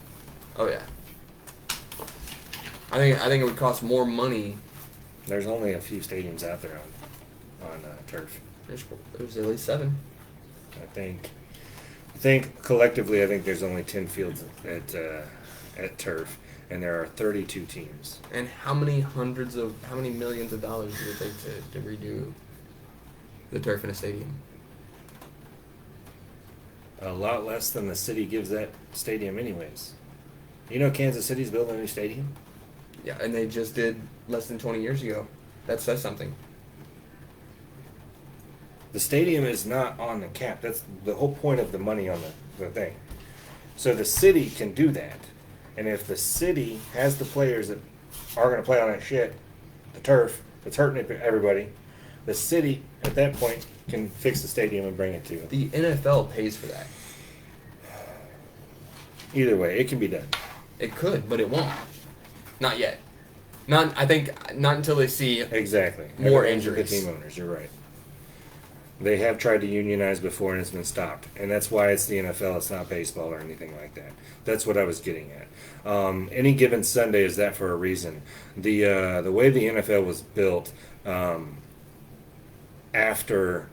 Oh yeah. I think it would cost more money. There's only a few stadiums out there on turf. There's at least 7. I think collectively, I think there's only 10 fields at turf, and there are 32 teams. And how many millions of dollars would it take to redo the turf in a stadium? A lot less than the city gives that stadium, anyways. You know, Kansas City's building a new stadium. Yeah, and they just did less than 20 years ago. That says something. The stadium is not on the cap. That's the whole point of the money on the thing. So the city can do that. And if the city has the players that are going to play on that shit, the turf, that's hurting everybody, the city at that point can fix the stadium and bring it to it. The NFL pays for that. Either way, it can be done. It could, but it won't. Not yet. I think not until they see Exactly. More Everything's with injuries. The team owners, you're right. They have tried to unionize before and it's been stopped. And that's why it's the NFL, it's not baseball or anything like that. That's what I was getting at. Any given Sunday is that for a reason. The way the NFL was built after...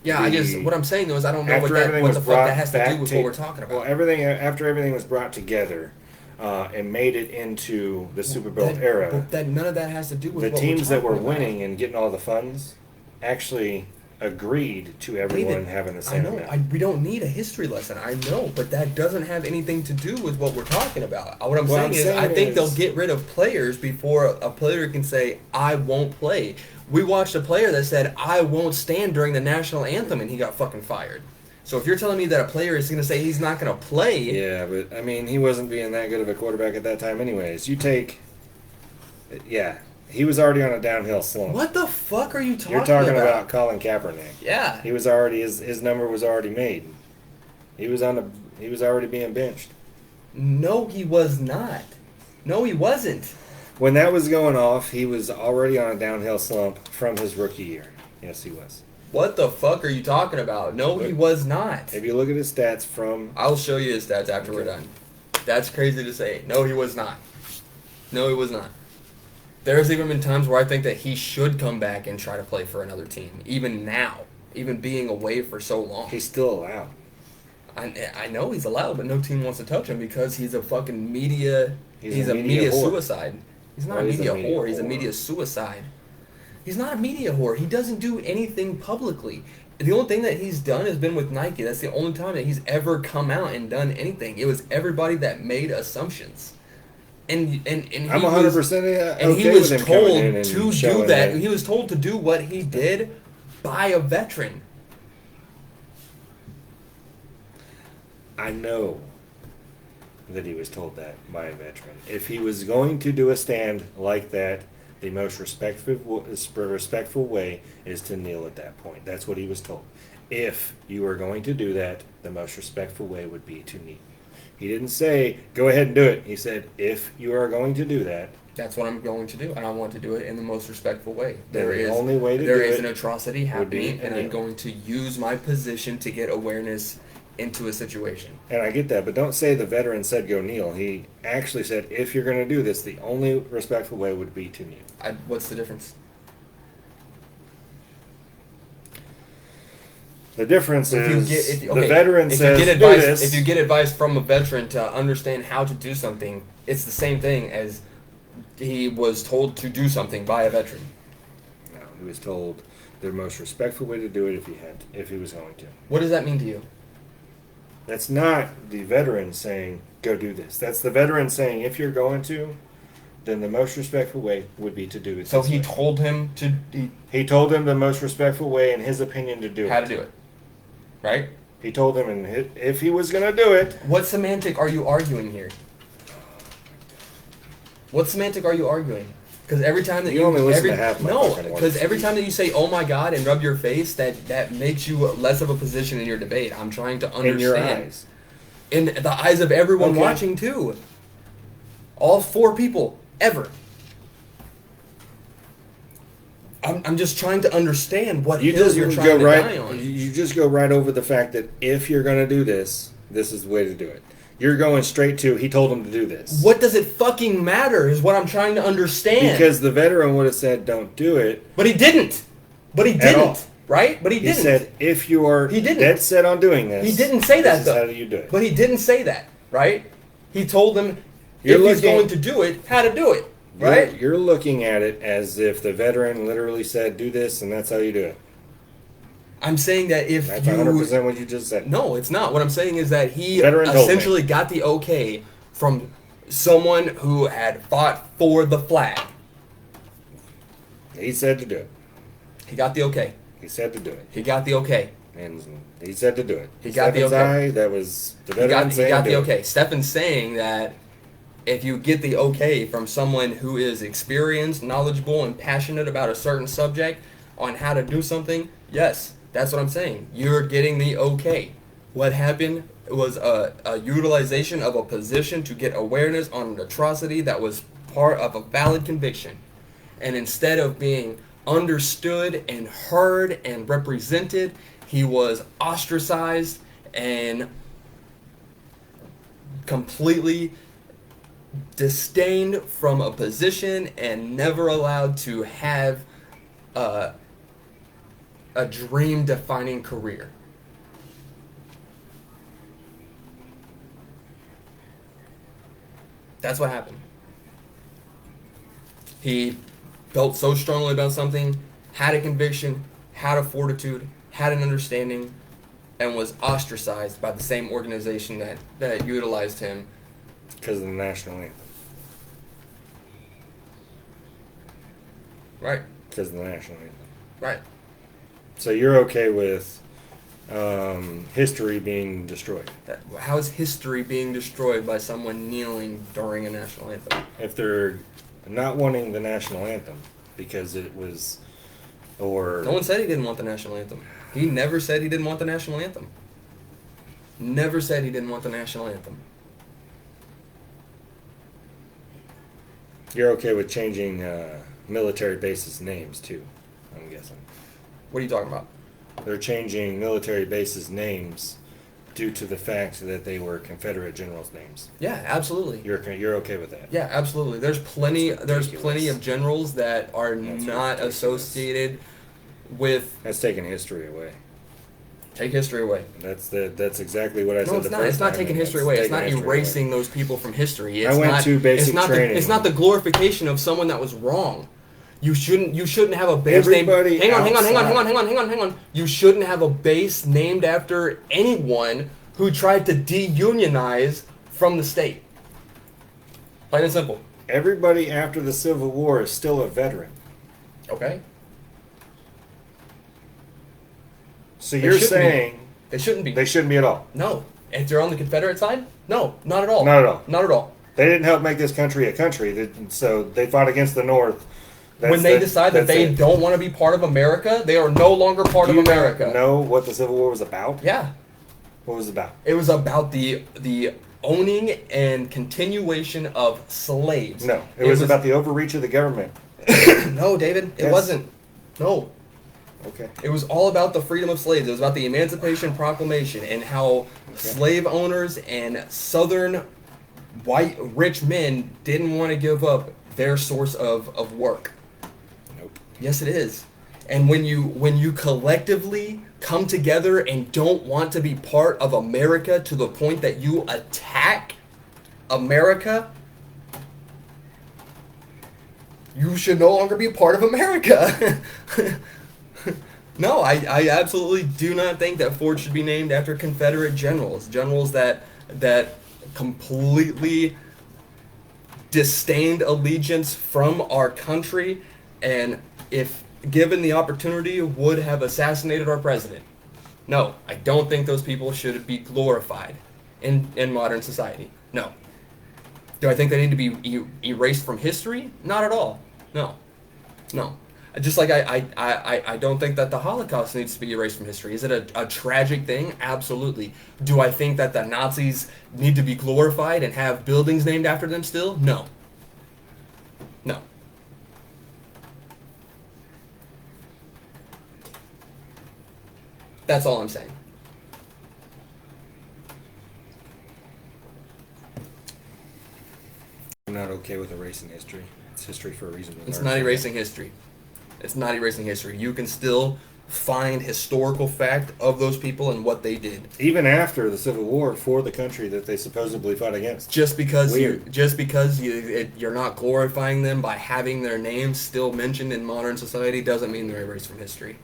Yeah, what I'm saying though is I don't know what the fuck that has to do with what we're talking about. Well, after everything was brought together and made it into the Super Bowl era, But none of that has to do with the what teams we're that were talking about. winning and getting all the funds actually agreed to everyone David, having the I same know. amount. We don't need a history lesson. I know, but that doesn't have anything to do with what we're talking about. What I'm saying is, I think they'll get rid of players before a player can say, "I won't play." We watched a player that said, "I won't stand during the national anthem," and he got fucking fired. So if you're telling me that a player is going to say he's not going to play, Yeah, but I mean, he wasn't being that good of a quarterback at that time, anyways. He was already on a downhill slump. what the fuck are you talking You're talking about Colin Kaepernick. Yeah. He was already his number was already made. He was already being benched. No, he was not. No, he wasn't. When that was going off, he was already on a downhill slump from his rookie year. Yes, he was. What the fuck are you talking about? No, he was not. If you look at his stats from... I'll show you his stats after we're done. That's crazy to say. No, he was not. No, he was not. There's even been times where I think that he should come back and try to play for another team, even now. even being away for so long. He's still allowed. I know he's allowed, but no team wants to touch him because he's a fucking media. He's a a media media whore. suicide. He's not Oh, a he's a media media whore. He's a whore. media suicide. He's not a media whore. He doesn't do anything publicly. The only thing that he's done has been with Nike. That's the only time that he's ever come out and done anything. It was everybody that made assumptions. And he I'm 100% okay and he was with him told coming in and to do showing that. He was told to do what he did by a veteran. I know that he was told that by a veteran. If he was going to do a stand like that, the most respectful way is to kneel at that point. That's what he was told. If you are going to do that, the most respectful way would be to kneel. He didn't say, go ahead and do it. He said, if you are going to do that, that's what I'm going to do, and I want to do it in the most respectful way. There is only way to there do is it an atrocity happening, and I'm kneel. going to use my position to get awareness into a situation. And I get that, but don't say the veteran said go kneel. He actually said, if you're going to do this, the only respectful way would be to kneel. What's the difference? The difference is the veteran says, do do this. this. If you get advice from a veteran to understand how to do something, it's the same thing as he was told to do something by a veteran. No, he was told the most respectful way to do it if he was going to. What does that mean to you? That's not the veteran saying, go do this. That's the veteran saying, if you're going to, then the most respectful way would be to do it. So he told him to... He told him the most respectful way, in his opinion, to do How to do it. Right? He told him if he was going to do it. What semantic are you arguing here? What semantic are you arguing? Because every time that you only listen to half my fucking words. Because every time that you say "oh my god" and rub your face, that makes you less of a position in your debate. I'm trying to understand. In your eyes. In the eyes of everyone watching too. All four people ever. I'm just trying to understand what hill you're trying to die on. You just go right over the fact that if you're going to do this, this is the way to do it. You're going straight to, he told him to do this. What does it fucking matter is what I'm trying to understand. Because the veteran would have said, don't do it. But he didn't. Right? But he didn't. He said, if you are dead set on doing this. He didn't say that, though. How do you do it? But he didn't say that, right? He told them, if he's going to do it, how to do it. Right? You're looking at it as if the veteran literally said, do this, and that's how you do it. I'm saying that if that's 100% what you just said. No, it's not. What I'm saying is that he essentially got the okay from someone who had fought for the flag. He said to do it. He got the okay. He said to do it. He got the okay. And he said to do it. He got the okay. That was the veteran saying he got the okay. Stefan's saying that if you get the okay from someone who is experienced, knowledgeable, and passionate about a certain subject on how to do something, yes, that's what I'm saying. You're getting the okay. What happened was a utilization of a position to get awareness on an atrocity that was part of a valid conviction. And instead of being understood and heard and represented, he was ostracized and completely disdained from a position and never allowed to have a dream-defining career. That's what happened. He felt so strongly about something, had a conviction, had a fortitude, had an understanding, and was ostracized by the same organization that utilized him. Because of the national anthem. Right. Because of the national anthem. Right. So you're okay with history being destroyed? How is history being destroyed by someone kneeling during a national anthem? If they're not wanting the national anthem because it was, or... No one said he didn't want the national anthem. He never said he didn't want the national anthem. Never said he didn't want the national anthem. You're okay with changing military bases' names, too, I'm guessing. What are you talking about? They're changing military bases' names due to the fact that they were Confederate generals' names. Yeah, absolutely. You're okay with that? Yeah, absolutely. There's plenty of generals that are not associated with That's taking history away. take history away. That's exactly what I said. No, it's the not. first It's not time, taking and history it's away. It's taking not history erasing away. those people from history. I went to basic training. It's not the glorification of someone that was wrong. You shouldn't have a base Everybody named. Hang outside. on. You shouldn't have a base named after anyone who tried to de-unionize from the state. Plain and simple. Everybody after the Civil War is still a veteran. Okay. So They you're shouldn't be. saying They shouldn't be. they shouldn't be at all? No. If they're on the Confederate side, no, not at all. Not at all. Not at all. They didn't help make this country a country, so they fought against the North. When they decide that they don't want to be part of America, they are no longer part of America. Do you know what the Civil War was about? Yeah. What was it about? It was about the owning and continuation of slaves. No, it was about the overreach of the government. No, David, it Yes. wasn't. No. Okay. It was all about the freedom of slaves. It was about the Emancipation Proclamation and how slave owners and Southern white rich men didn't want to give up their source of work. Nope. Yes, it is. And when you collectively come together and don't want to be part of America to the point that you attack America, you should no longer be a part of America. No, I absolutely do not think that Ford should be named after Confederate generals. Generals that completely disdained allegiance from our country, and if given the opportunity, would have assassinated our president. No, I don't think those people should be glorified in modern society. No. Do I think they need to be erased from history? Not at all. No. No. Just like I don't think that the Holocaust needs to be erased from history. Is it a tragic thing? Absolutely. Do I think that the Nazis need to be glorified and have buildings named after them still? No. No. That's all I'm saying. I'm not okay with erasing history. It's history for a reason. It's not erasing history. It's not erasing history. You can still find historical fact of those people and what they did. Even after the Civil War, for the country that they supposedly fought against. Just because Weird. you're not glorifying them by having their names still mentioned in modern society doesn't mean they're erased from history.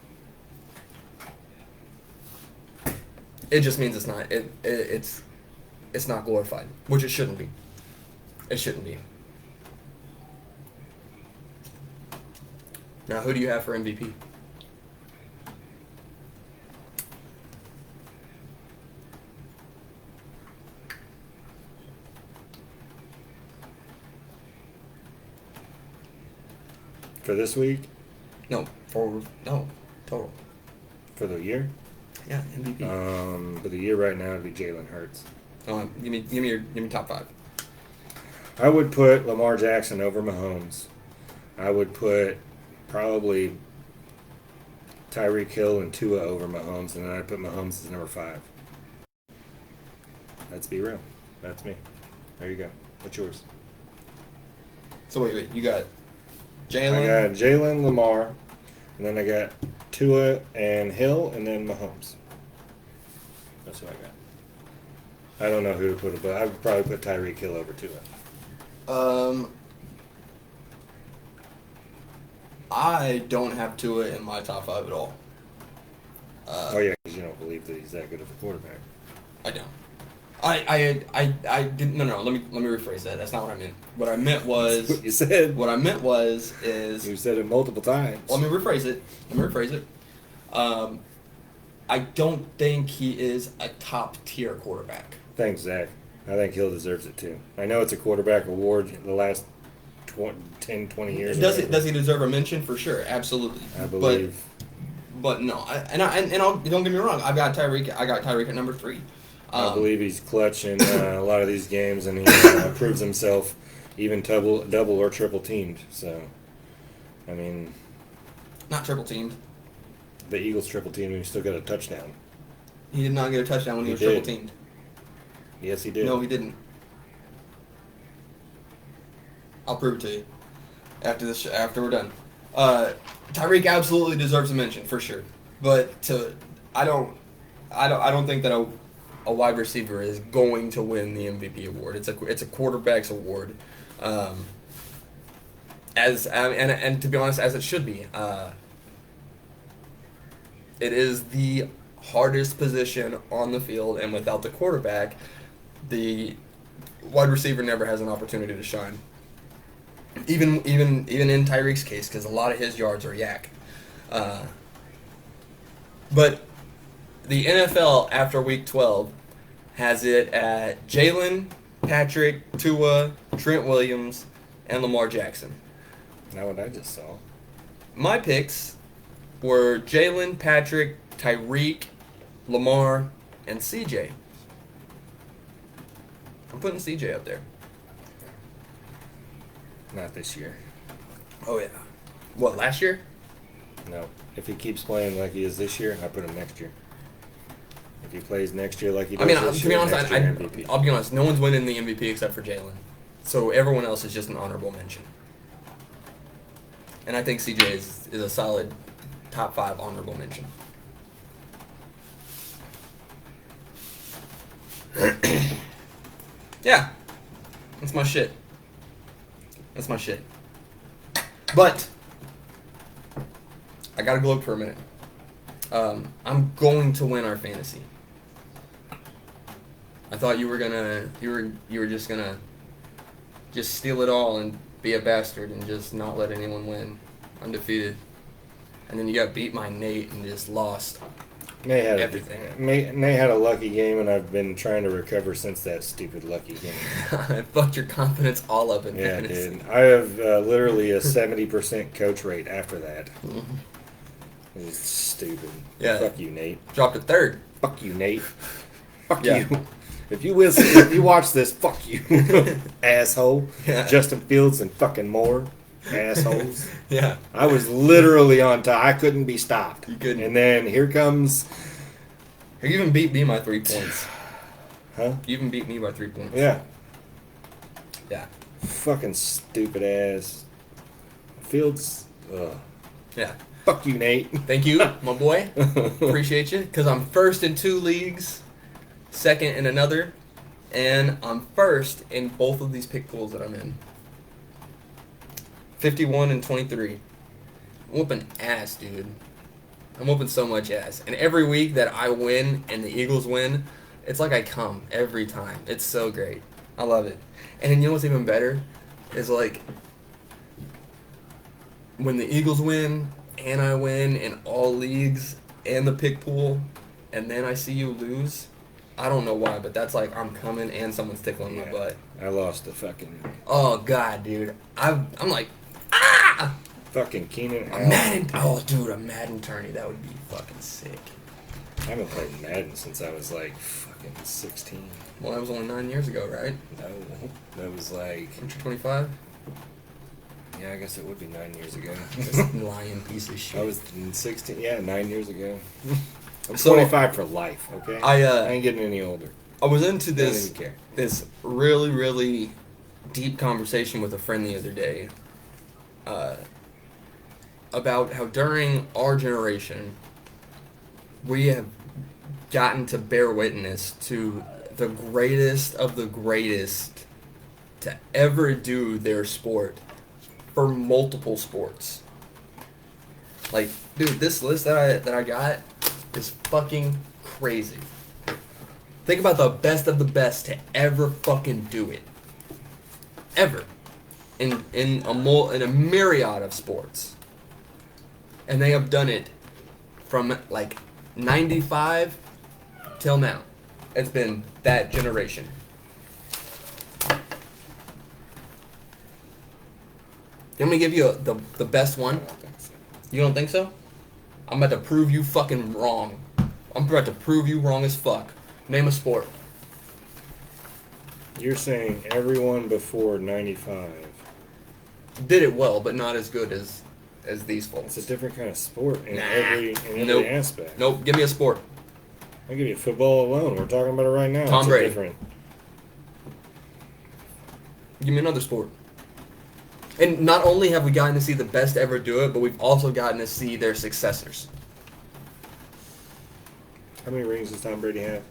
It just means it's not. It's not glorified, which it shouldn't be. It shouldn't be. Now, who do you have for MVP? For this week? No, total. For the year? Yeah, MVP. For the year right now, it'd be Jalen Hurts. Give me top 5. I would put Lamar Jackson over Mahomes. I would put probably Tyreek Hill and Tua over Mahomes, and then I'd put Mahomes as number 5. Let's be real. That's me. There you go. What's yours? So wait, you got I Jalen. got Jalen, Lamar, and then I got Tua and Hill, and then Mahomes. That's what I got. I don't know who to put it, but I would probably put Tyreek Hill over Tua. I don't have Tua in my top 5 at all. Oh yeah, because you don't believe that he's that good of a quarterback. I don't. I didn't. No. Let me rephrase that. That's not what I meant. What I meant was. That's what you said. What I meant was is. You said it multiple times. Let me rephrase it. I don't think he is a top tier quarterback. Thanks, Zach. I think Hill deserves it too. I know it's a quarterback award the last 10, 20 years. Does he deserve a mention? For sure, absolutely. I believe. But no, don't get me wrong. I got Tyreek at number 3. I believe he's clutch in a lot of these games, and he proves himself even double or triple teamed. So, I mean, not triple teamed. The Eagles triple teamed, and he still got a touchdown. He did not get a touchdown when he was triple teamed. Yes, he did. No, he didn't. I'll prove it to you after we're done. Tyreek absolutely deserves a mention for sure, but I don't think that a wide receiver is going to win the MVP award. It's a quarterback's award, and to be honest, as it should be. It is the hardest position on the field, and without the quarterback, the wide receiver never has an opportunity to shine. Even in Tyreek's case, because a lot of his yards are yak. But the NFL after Week 12 has it at Jalen, Patrick, Tua, Trent Williams, and Lamar Jackson. Not what I just saw. My picks were Jalen, Patrick, Tyreek, Lamar, and CJ. I'm putting CJ up there. Not this year. Oh, yeah. What, last year? No. If he keeps playing like he is this year, I put him next year. If he plays next year like he does this to be year, honest, next year MVP. I'll be honest. No one's winning the MVP except for Jalen. So everyone else is just an honorable mention. And I think CJ is a solid top 5 honorable mention. Yeah. That's my shit. That's my shit. But I gotta gloat for a minute. I'm going to win our fantasy. I thought you were just gonna steal it all and be a bastard and just not let anyone win, undefeated. And then you got beat by Nate and just lost Nate had everything. Nate had a lucky game, and I've been trying to recover since that stupid lucky game. I fucked your confidence all up in Yeah, fantasy. dude. I have literally a 70% coach rate after that. Mm-hmm. It was stupid. Yeah. Fuck you, Nate. Dropped to 3rd. Fuck you, Nate. Fuck Yeah. you. If you watch this, fuck you, asshole. Yeah. Justin Fields and fucking more assholes. Yeah. I was literally on top. I couldn't be stopped. You couldn't. And then here comes, You even beat me by 3 points. huh? You even beat me by 3 points. Yeah. Yeah. Fucking stupid ass. Fields. Ugh. Yeah. Fuck you, Nate. Thank you, my boy. Appreciate you. Because I'm first in 2 leagues, second in another, and I'm first in both of these pick pools that I'm in. 51 and 23. I'm whooping ass, dude. I'm whooping so much ass. And every week that I win and the Eagles win, it's like I come every time. It's so great. I love it. And then you know what's even better? Is like when the Eagles win and I win in all leagues and the pick pool, and then I see you lose. I don't know why, but that's like I'm coming and someone's tickling my butt. I lost the fucking. Oh god, dude. I'm like, ah! Fucking Keenan A Allen. Madden. Oh, dude, a Madden tourney. That would be fucking sick. I haven't played Madden since I was like fucking 16. Well, that was only 9 years ago, right? No, that was like. Aren't you 25? Yeah, I guess it would be 9 years ago. This lying piece of shit. I was in 16. Yeah, 9 years ago. I'm So, 25 for life. Okay. I ain't getting any older. I was into I don't this even care. this really, really deep conversation with a friend the other day about how during our generation we have gotten to bear witness to the greatest of the greatest to ever do their sport for multiple sports. Like, dude, this list that I got is fucking crazy. Think about the best of the best to ever fucking do it. Ever. In a myriad of sports. And they have done it from like 95 till now. It's been that generation. You want me to give you the best one? You don't think so? I'm about to prove you fucking wrong. I'm about to prove you wrong as fuck. Name a sport. You're saying everyone before 95. Did it well, but not as good as these folks. It's a different kind of sport in Nah. every Nope. aspect. Nope. Give me a sport. I'll give you football alone. We're talking about it right now. Tom It's Brady. Different. Give me another sport. And not only have we gotten to see the best ever do it, but we've also gotten to see their successors. How many rings does Tom Brady have?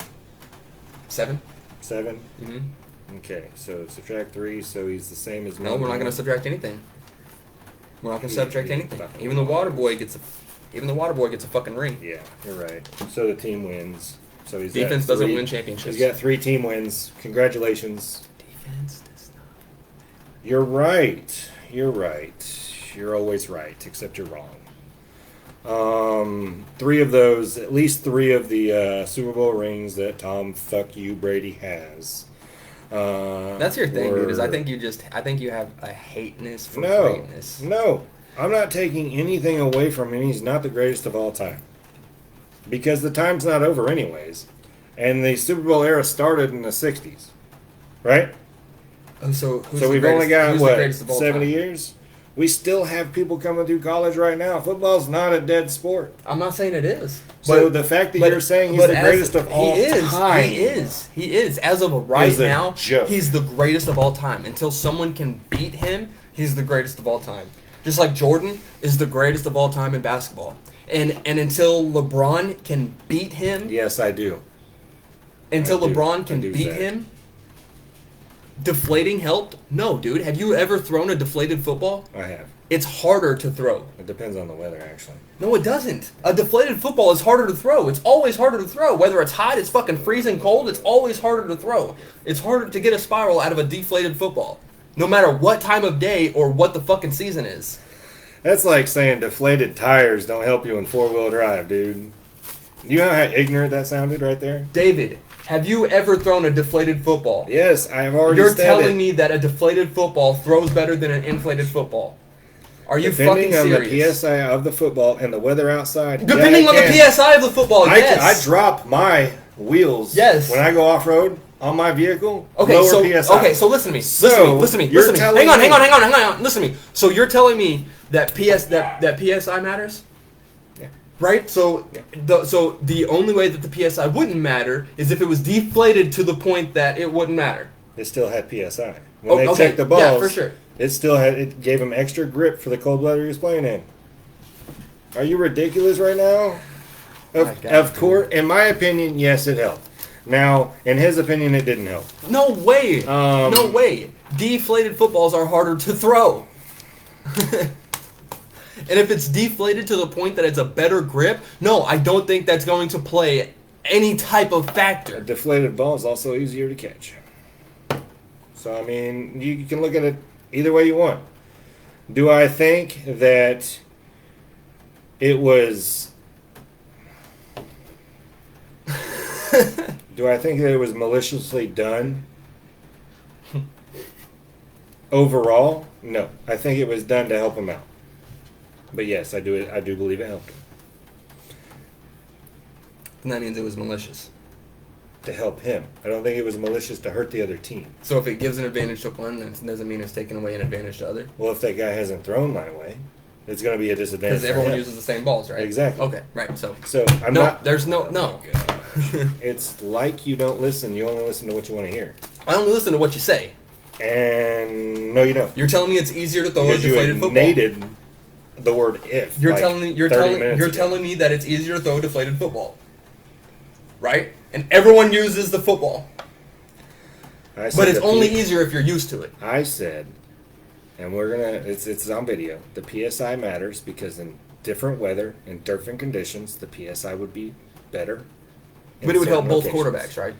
7. 7? Mm-hmm. Okay, so subtract 3, so he's the same as No, we're not going to subtract anything. We're not going to subtract anything. Even the water boy gets a fucking ring. Yeah, you're right. So the team wins. So he's Defense doesn't win championships. He's got 3 team wins. Congratulations. Defense does not. You're right. You're right. You're always right, except you're wrong. 3 of those, at least 3 of the Super Bowl rings that Tom Fuck You Brady has. That's your thing, dude. Is I think you have a hateness for No, greatness. no. I'm not taking anything away from him. He's not the greatest of all time. Because the time's not over anyways. And the Super Bowl era started in the 60s. Right? Oh, so we've only got, what, greatest of all 70 time? years? We still have people coming through college right now. Football's not a dead sport. I'm not saying it is. So the fact that you're saying he's the greatest of all time. He is. As of right now, joke. He's the greatest of all time. Until someone can beat him, he's the greatest of all time. Just like Jordan is the greatest of all time in basketball. And until LeBron can beat him... Yes, I do. Until I do. LeBron can beat him... Deflating helped? No, dude. Have you ever thrown a deflated football? I have. It's harder to throw. It depends on the weather, actually. No, it doesn't. A deflated football is harder to throw. It's always harder to throw. Whether it's hot, it's fucking freezing cold, it's always harder to throw. It's harder to get a spiral out of a deflated football. No matter what time of day or what the fucking season is. That's like saying deflated tires don't help you in 4-wheel drive, dude. You know how ignorant that sounded right there? David, have you ever thrown a deflated football? Yes, I have already You're said telling it. me that a deflated football throws better than an inflated football. Are you fucking Depending on serious? the PSI of the football and the weather outside. Depending on the PSI of the football, yes. I drop my wheels Yes. when I go off-road on my vehicle. Okay, lower so PSI. Okay, so listen to me. So, listen to me. you're Listen to me. telling Hang me- on. Listen to me. So you're telling me that that PSI matters? Yeah. Right? So the only way that the PSI wouldn't matter is if it was deflated to the point that it wouldn't matter. It still had PSI. When they okay. checked the balls, Yeah, for sure. it gave him extra grip for the cold weather he was playing in. Are you ridiculous right now? Of course, in my opinion, yes, it helped. Now, in his opinion, it didn't help. No way. No way. Deflated footballs are harder to throw. And if it's deflated to the point that it's a better grip, no, I don't think that's going to play any type of A factor. deflated ball is also easier to catch. So, I mean, you can look at it either way you want. Do I think that it was... Do I think that it was maliciously done? Overall, no. I think it was done to help him out. But yes, I do believe it helped him. And that means it was malicious. To help him. I don't think it was malicious to hurt the other team. So if it gives an advantage to one, that doesn't mean it's taking away an advantage to other? Well, if that guy hasn't thrown my way, it's going to be a disadvantage. Because everyone uses the same balls, right? Exactly. Okay, right. So I'm no, not. there's no. It's like you don't listen. You only listen to what you want to hear. I only listen to what you say. And no, you don't. You're telling me it's easier to throw a Because you deflated football. ignited the word if. You're like telling me 30 minutes ago. telling me that it's easier to throw a deflated football, right? And everyone uses the football, I said but it's the only P- easier if you're used to it. I said, and we're gonna. It's on video. The PSI matters because in different weather and different conditions, the PSI would be better. in But it would help certain both locations, quarterbacks, right?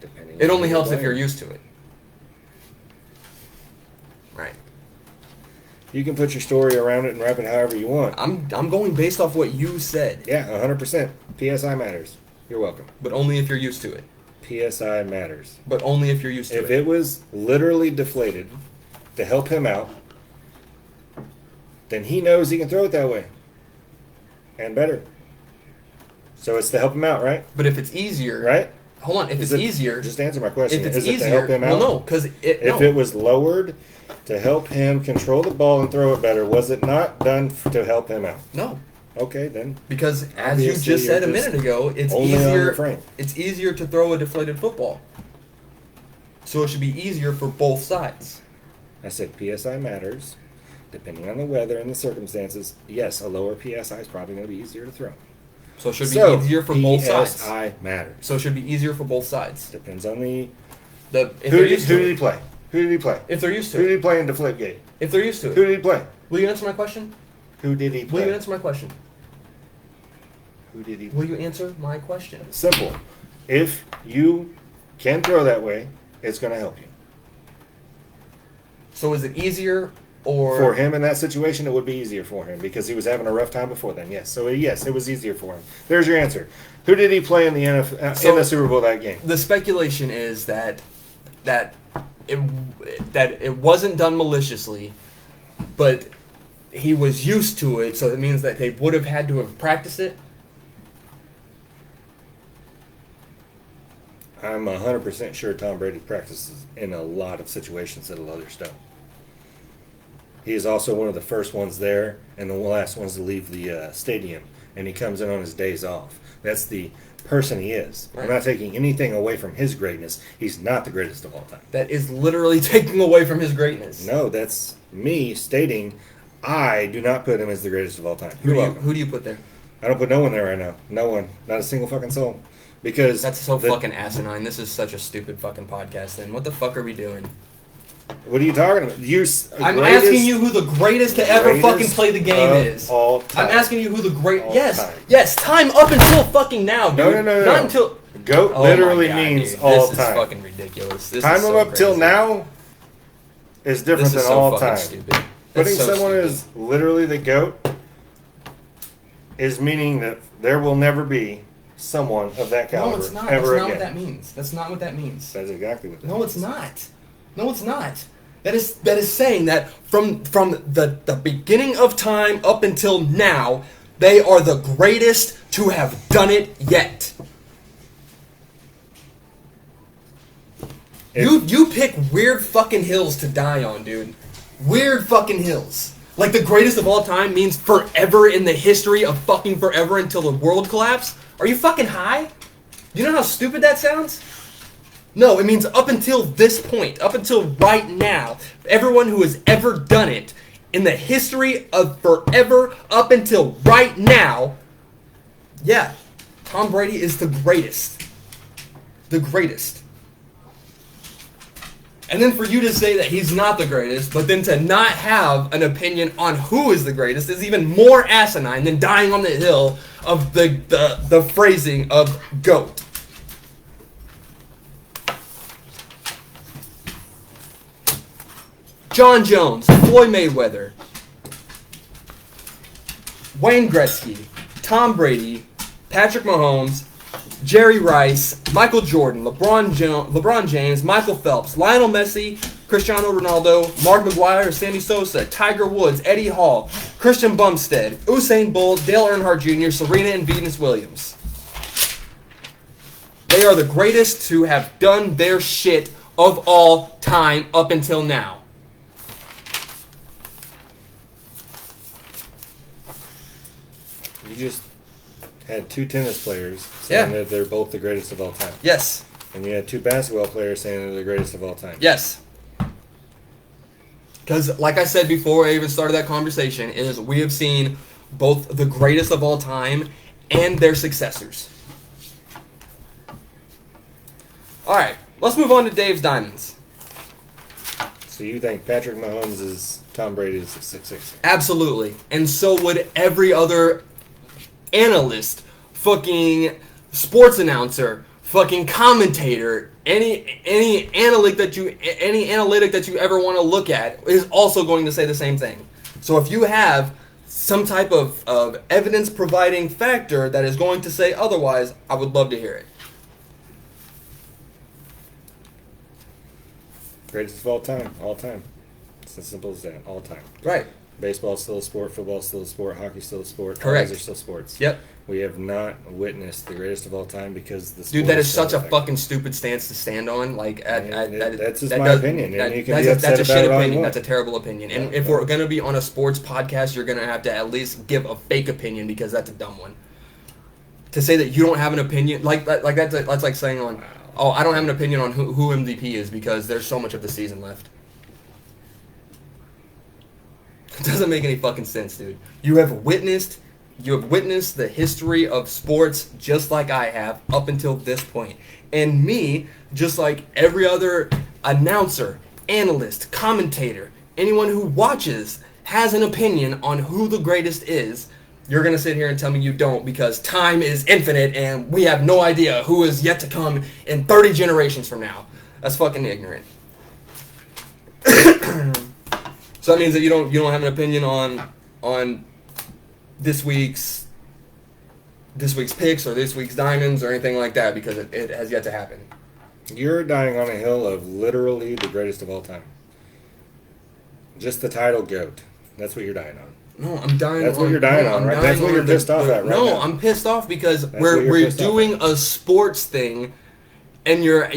Depending. It on only who helps if playing. you're used to it, right? You can put your story around it and wrap it however you want. I'm going based off what you said, Yeah, 100%. PSI matters. You're welcome. but only if you're used to it. PSI matters. But only if you're used to If it. it was literally deflated to help him out, then he knows he can throw it that way. And better. So it's to help him out, right? But if it's easier, Right? Hold on. If Is it's it- easier, Just answer my question. if it's Is it easier, to help him out? well, no, because If it was lowered to help him control the ball and throw it better, was it not done to help him out? no, Okay, then. because as you Obviously, just said a you're just minute ago, it's only on the easier. frame. It's easier to throw a deflated football, so it should be easier for both sides. I said PSI matters. Depending on the weather and the circumstances, yes, a lower PSI is probably going to be easier to throw. So it should be easier for both sides. PSI matters. So it should be easier for both sides. Depends on the... Who did he play? Who did he play? If they're used to Who it. did he play in Deflategate? If they're used to it. Who did he play? Will you answer my question? Who did he play? Will you answer my question? Who did he play? Will you answer my question? Simple. If you can throw that way, it's going to help you. So is it easier or... For him in that situation, it would be easier for him because he was having a rough time before then. Yes. So, yes, it was easier for him. There's your answer. Who did he play in the in the Super Bowl that game? The speculation is that it wasn't done maliciously, but he was used to it, so it means that they would have had to have practiced it. I'm 100% sure Tom Brady practices in a lot of situations that others don't. He is also one of the first ones there and the last ones to leave the stadium, and he comes in on his days off. That's the person he is. Right. I'm not taking anything away from his greatness. He's not the greatest of all time. That is literally taking away from his greatness. No, that's me stating I do not put him as the greatest of all time. Who do you put there? I don't put no one there right now. No one. Not a single fucking soul. Because that's so fucking asinine. This is such a stupid fucking podcast then. What the fuck are we doing? What are you talking about? I'm asking you who the greatest to ever fucking play the game is. All time. I'm asking you who the great... All yes. time. Yes, time up until fucking now, dude. No. Not until... GOAT literally means dude. All this time. This is fucking ridiculous. This time is so up till crazy. now is different than all time. Stupid. Putting so someone stupid. as literally the GOAT is meaning that there will never be someone of that caliber No, it's not. ever That's not again. what that means. That's not what that means. That's exactly what that No, means. it's not. No, it's not. That is saying that from the beginning of time up until now, they are the greatest to have done it yet. You pick weird fucking hills to die on, dude. Weird fucking hills. Like the greatest of all time means forever in the history of fucking forever until the world collapse? Are you fucking high? You know how stupid that sounds? No, it means up until this point, up until right now, everyone who has ever done it in the history of forever up until right now, yeah, Tom Brady is the greatest. The greatest. And then for you to say that he's not the greatest, but then to not have an opinion on who is the greatest is even more asinine than dying on the hill of the phrasing of GOAT. John Jones, Floyd Mayweather, Wayne Gretzky, Tom Brady, Patrick Mahomes, Jerry Rice, Michael Jordan, LeBron James, Michael Phelps, Lionel Messi, Cristiano Ronaldo, Mark McGuire, Sandy Sosa, Tiger Woods, Eddie Hall, Christian Bumstead, Usain Bolt, Dale Earnhardt Jr., Serena and Venus Williams. They are the greatest to have done their shit of all time up until now. You just had two tennis players saying that they're both the greatest of all time. Yes. And you had two basketball players saying they're the greatest of all time. Yes. Because, like I said before I even started that conversation, is we have seen both the greatest of all time and their successors. All right, let's move on to Dave's Diamonds. So you think Patrick Mahomes is Tom Brady's 6'6"? Absolutely. And so would every other analyst, fucking sports announcer, fucking commentator, any analytic that you ever want to look at is also going to say the same thing. So if you have some type of evidence providing factor that is going to say otherwise, I would love to hear it. Greatest of all time. All time. It's as simple as that. All time. Right. Baseball's still a sport. Football's still a sport. Hockey's still a sport. Correct. All those are still sports. Yep. We have not witnessed the greatest of all time because the sport Dude, that is still such a effective. fucking stupid stance to stand on. Like, that's just my opinion, and you can be that's upset a about shit it all you opinion. want. That's a terrible opinion. And Yeah, if we're gonna be on a sports podcast, you're gonna have to at least give a fake opinion because that's a dumb one. To say that you don't have an opinion, like that's like saying on, oh, I don't have an opinion on who MVP is because there's so much of the season left. It doesn't make any fucking sense, dude. You have witnessed the history of sports just like I have up until this point. And me, just like every other announcer, analyst, commentator, anyone who watches has an opinion on who the greatest is. You're going to sit here and tell me you don't because time is infinite and we have no idea who is yet to come in 30 generations from now. That's fucking ignorant. So that means that you don't have an opinion on this week's picks or this week's diamonds or anything like that because it has yet to happen. You're dying on a hill of literally the greatest of all time. Just the title GOAT. That's what you're dying on. No, I'm dying. That's what you're dying on, right? That's what you're pissed off at, right? No, now. I'm pissed off because we're doing a sports thing, and you're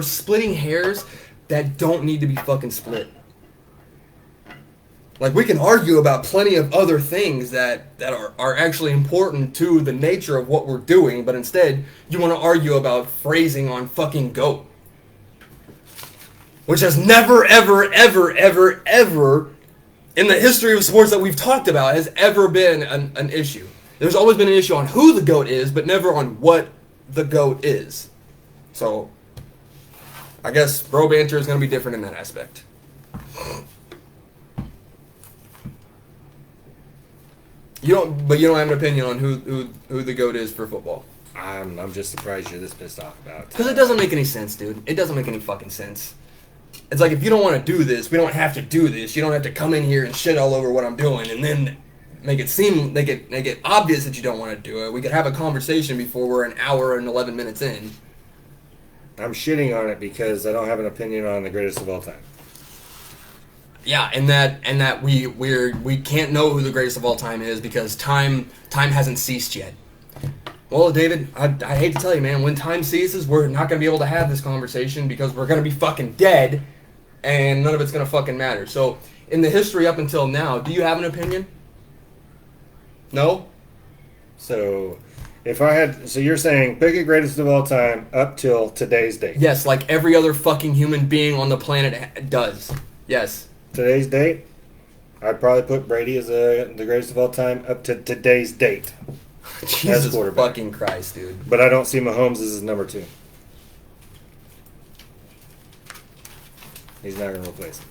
splitting hairs that don't need to be fucking split. Like, we can argue about plenty of other things that are actually important to the nature of what we're doing, but instead, you want to argue about phrasing on fucking GOAT. Which has never, ever, ever, ever, ever, in the history of sports that we've talked about, has ever been an issue. There's always been an issue on who the GOAT is, but never on what the GOAT is. So, I guess bro banter is going to be different in that aspect. You don't have an opinion on who the GOAT is for football. I'm just surprised you're this pissed off about it. Because it doesn't make any sense, dude. It doesn't make any fucking sense. It's like, if you don't want to do this, we don't have to do this. You don't have to come in here and shit all over what I'm doing and then make it obvious that you don't want to do it. We could have a conversation before we're an hour and 11 minutes in. I'm shitting on it because I don't have an opinion on the greatest of all time. Yeah, and that we can't know who the greatest of all time is because time hasn't ceased yet. Well, David, I hate to tell you, man, when time ceases, we're not going to be able to have this conversation because we're going to be fucking dead, and none of it's going to fucking matter. So, in the history up until now, do you have an opinion? No? So, you're saying pick a greatest of all time up till today's date? Yes, like every other fucking human being on the planet does. Yes. Today's date? I'd probably put Brady as the greatest of all time up to today's date. Jesus fucking Christ, dude. But I don't see Mahomes as his number 2. He's not going to replace him.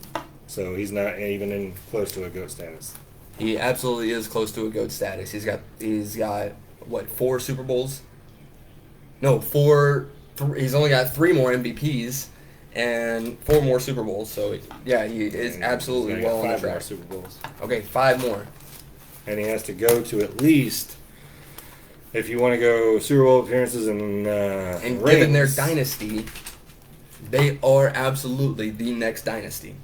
So he's not even in close to a GOAT status. He absolutely is close to a GOAT status. He's got what, 4 Super Bowls? No, 4. He's only got 3 more MVPs and 4 more Super Bowls. So yeah, he is absolutely well on the track. 5 more Super Bowls. Okay, 5 more. And he has to go to at least, if you want to go Super Bowl appearances and rings. Given their dynasty, they are absolutely the next dynasty.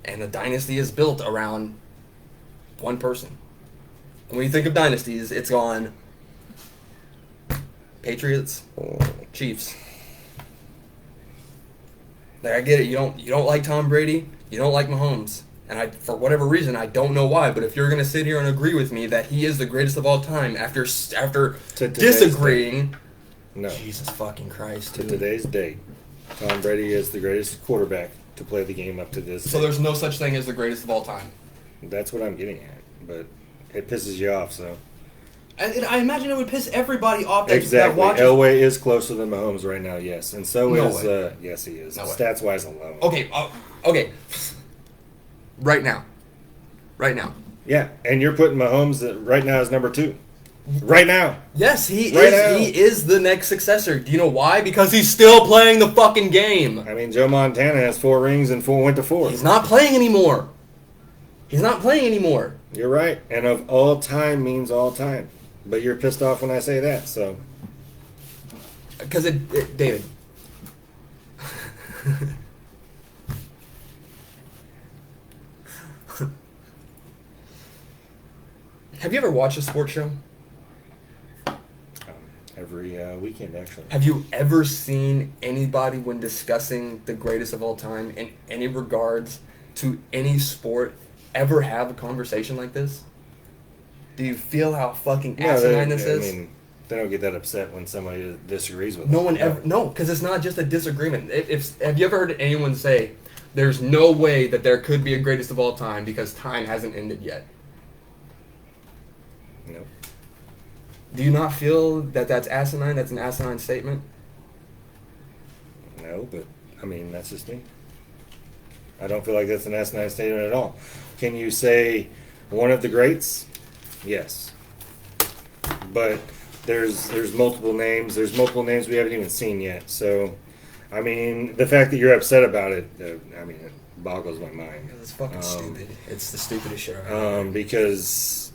And the dynasty is built around one person. And when you think of dynasties, it's gone Patriots, Chiefs. Like, I get it. You don't like Tom Brady. You don't like Mahomes. And for whatever reason, I don't know why, but if you're going to sit here and agree with me that he is the greatest of all time after disagreeing, no. Jesus fucking Christ, to dude. today's date, Tom Brady is the greatest quarterback to play the game up to this So date. there's no such thing as the greatest of all time. That's what I'm getting at, but it pisses you off, so. I imagine it would piss everybody off that Exactly. watches. Elway is closer than Mahomes right now, yes. And so No is, way. yes, he is. No way. Stats-wise alone. Okay. Right now. Yeah, and you're putting Mahomes right now as number 2. Right now. Yes, he Right He is the next successor. Do you know why? Because he's still playing the fucking game. I mean, Joe Montana has 4 rings and 4 went to 4. He's not playing anymore. You're right. And of all time means all time. But you're pissed off when I say that, so. Because David. Have you ever watched a sports show? Every weekend, actually. Have you ever seen anybody, when discussing the greatest of all time in any regards to any sport, ever have a conversation like this? Do you feel how fucking asinine this is? I mean, They don't get that upset when somebody disagrees with them. No one ever. No, because it's not just a disagreement. Have you ever heard anyone say, "There's no way that there could be a greatest of all time because time hasn't ended yet"? No. Do you not feel that that's asinine? That's an asinine statement. No, but I mean that's just me. I don't feel like that's an asinine statement at all. Can you say one of the greats? Yes. But there's multiple names. There's multiple names we haven't even seen yet. So, I mean, the fact that you're upset about it, I mean, it boggles my mind. It's fucking stupid. It's the stupidest shit I've ever heard. Because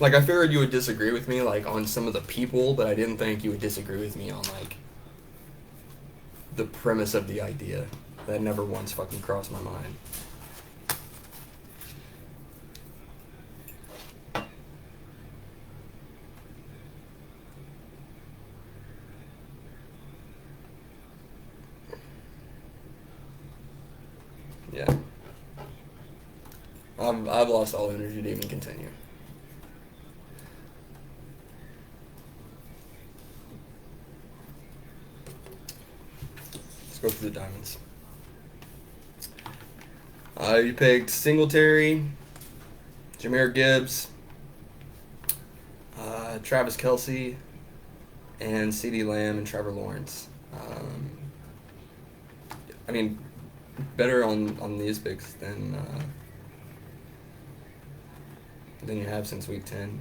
like, I figured you would disagree with me, like, on some of the people, but I didn't think you would disagree with me on, like, the premise of the idea. That never once fucking crossed my mind. Yeah. I've lost all energy to even continue. Let's go through the diamonds. You picked Singletary, Jahmyr Gibbs, Travis Kelce, and CeeDee Lamb and Trevor Lawrence. I mean, better on these picks than you have since week 10.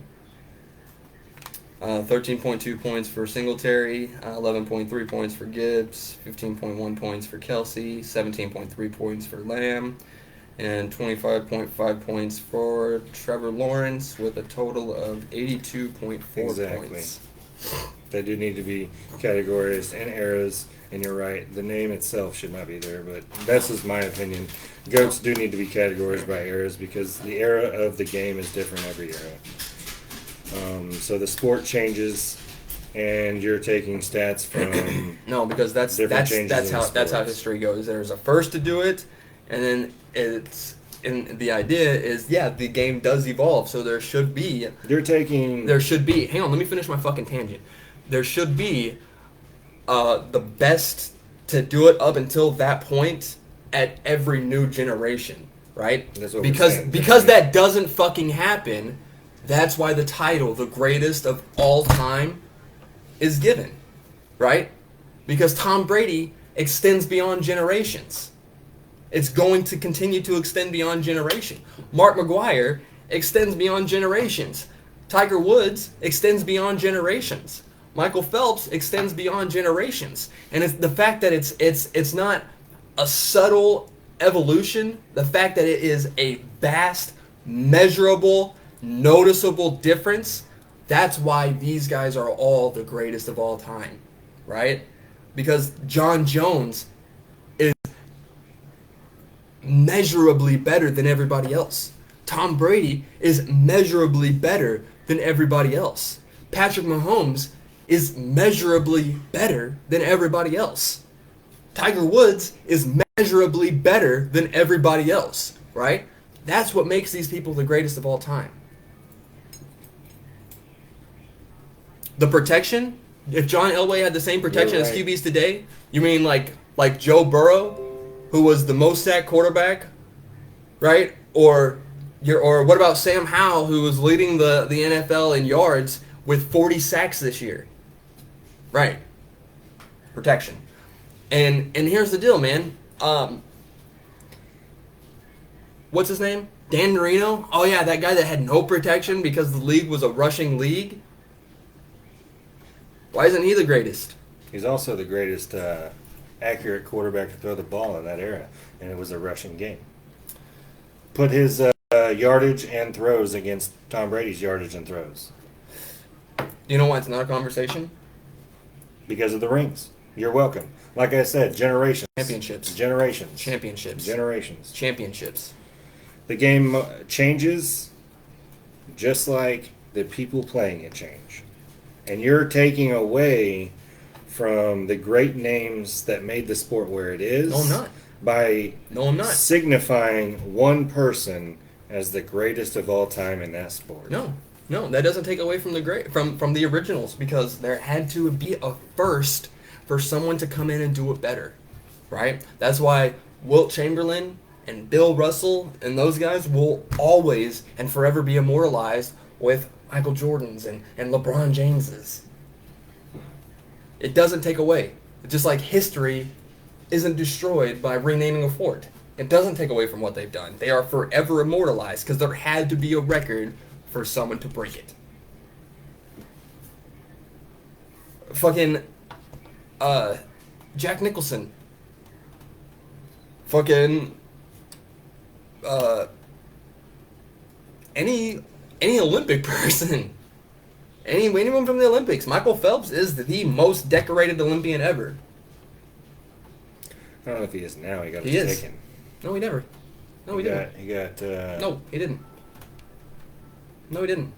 13.2 points for Singletary, 11.3 points for Gibbs, 15.1 points for Kelce, 17.3 points for Lamb, and 25.5 points for Trevor Lawrence with a total of 82.4 points. They do need to be categorized and eras, and you're right, the name itself should not be there, but that's just my opinion. GOATs do need to be categorized by eras because the era of the game is different every era. So the sport changes, and you're taking stats from no, because that's how history goes. There's a first to do it, and then the idea is the game does evolve. So there should be. Hang on, let me finish my fucking tangent. There should be the best to do it up until that point at every new generation, right? That's what because that doesn't fucking happen. That's why the title, the greatest of all time, is given, right? Because Tom Brady extends beyond generations. It's going to continue to extend beyond generation. Mark McGwire extends beyond generations. Tiger Woods extends beyond generations. Michael Phelps extends beyond generations. And it's the fact that it's not a subtle evolution, the fact that it is a vast, measurable, noticeable difference, that's why these guys are all the greatest of all time, right? Because John Jones is measurably better than everybody else. Tom Brady is measurably better than everybody else. Patrick Mahomes is measurably better than everybody else. Tiger Woods is measurably better than everybody else, right? That's what makes these people the greatest of all time. The protection, if John Elway had the same protection as QBs today, you mean like Joe Burrow, who was the most sacked quarterback, right? Or what about Sam Howell, who was leading the NFL in yards with 40 sacks this year? Right. Protection. And here's the deal, man. What's his name? Dan Marino? Oh yeah, that guy that had no protection because the league was a rushing league. Why isn't he the greatest? He's also the greatest accurate quarterback to throw the ball in that era, and it was a rushing game. Put his yardage and throws against Tom Brady's yardage and throws. You know why it's not a conversation? Because of the rings. You're welcome. Like I said, generations. Championships. Generations. Championships. Generations. Championships. The game changes just like the people playing it change. And you're taking away from the great names that made the sport where it is. No, I'm not. by No, I'm not. signifying one person as the greatest of all time in that sport. No, that doesn't take away from the from the originals, because there had to be a first for someone to come in and do it better, right? That's why Wilt Chamberlain and Bill Russell and those guys will always and forever be immortalized with Michael Jordan's and LeBron James's. It doesn't take away. Just like history isn't destroyed by renaming a fort. It doesn't take away from what they've done. They are forever immortalized because there had to be a record for someone to break it. Fucking Jack Nicholson. Fucking any Olympic person. Anyone from the Olympics. Michael Phelps is the most decorated Olympian ever. I don't know if he is now. He got He his is. taken. No, he never. No, he didn't. He got. No, he didn't. No, he didn't.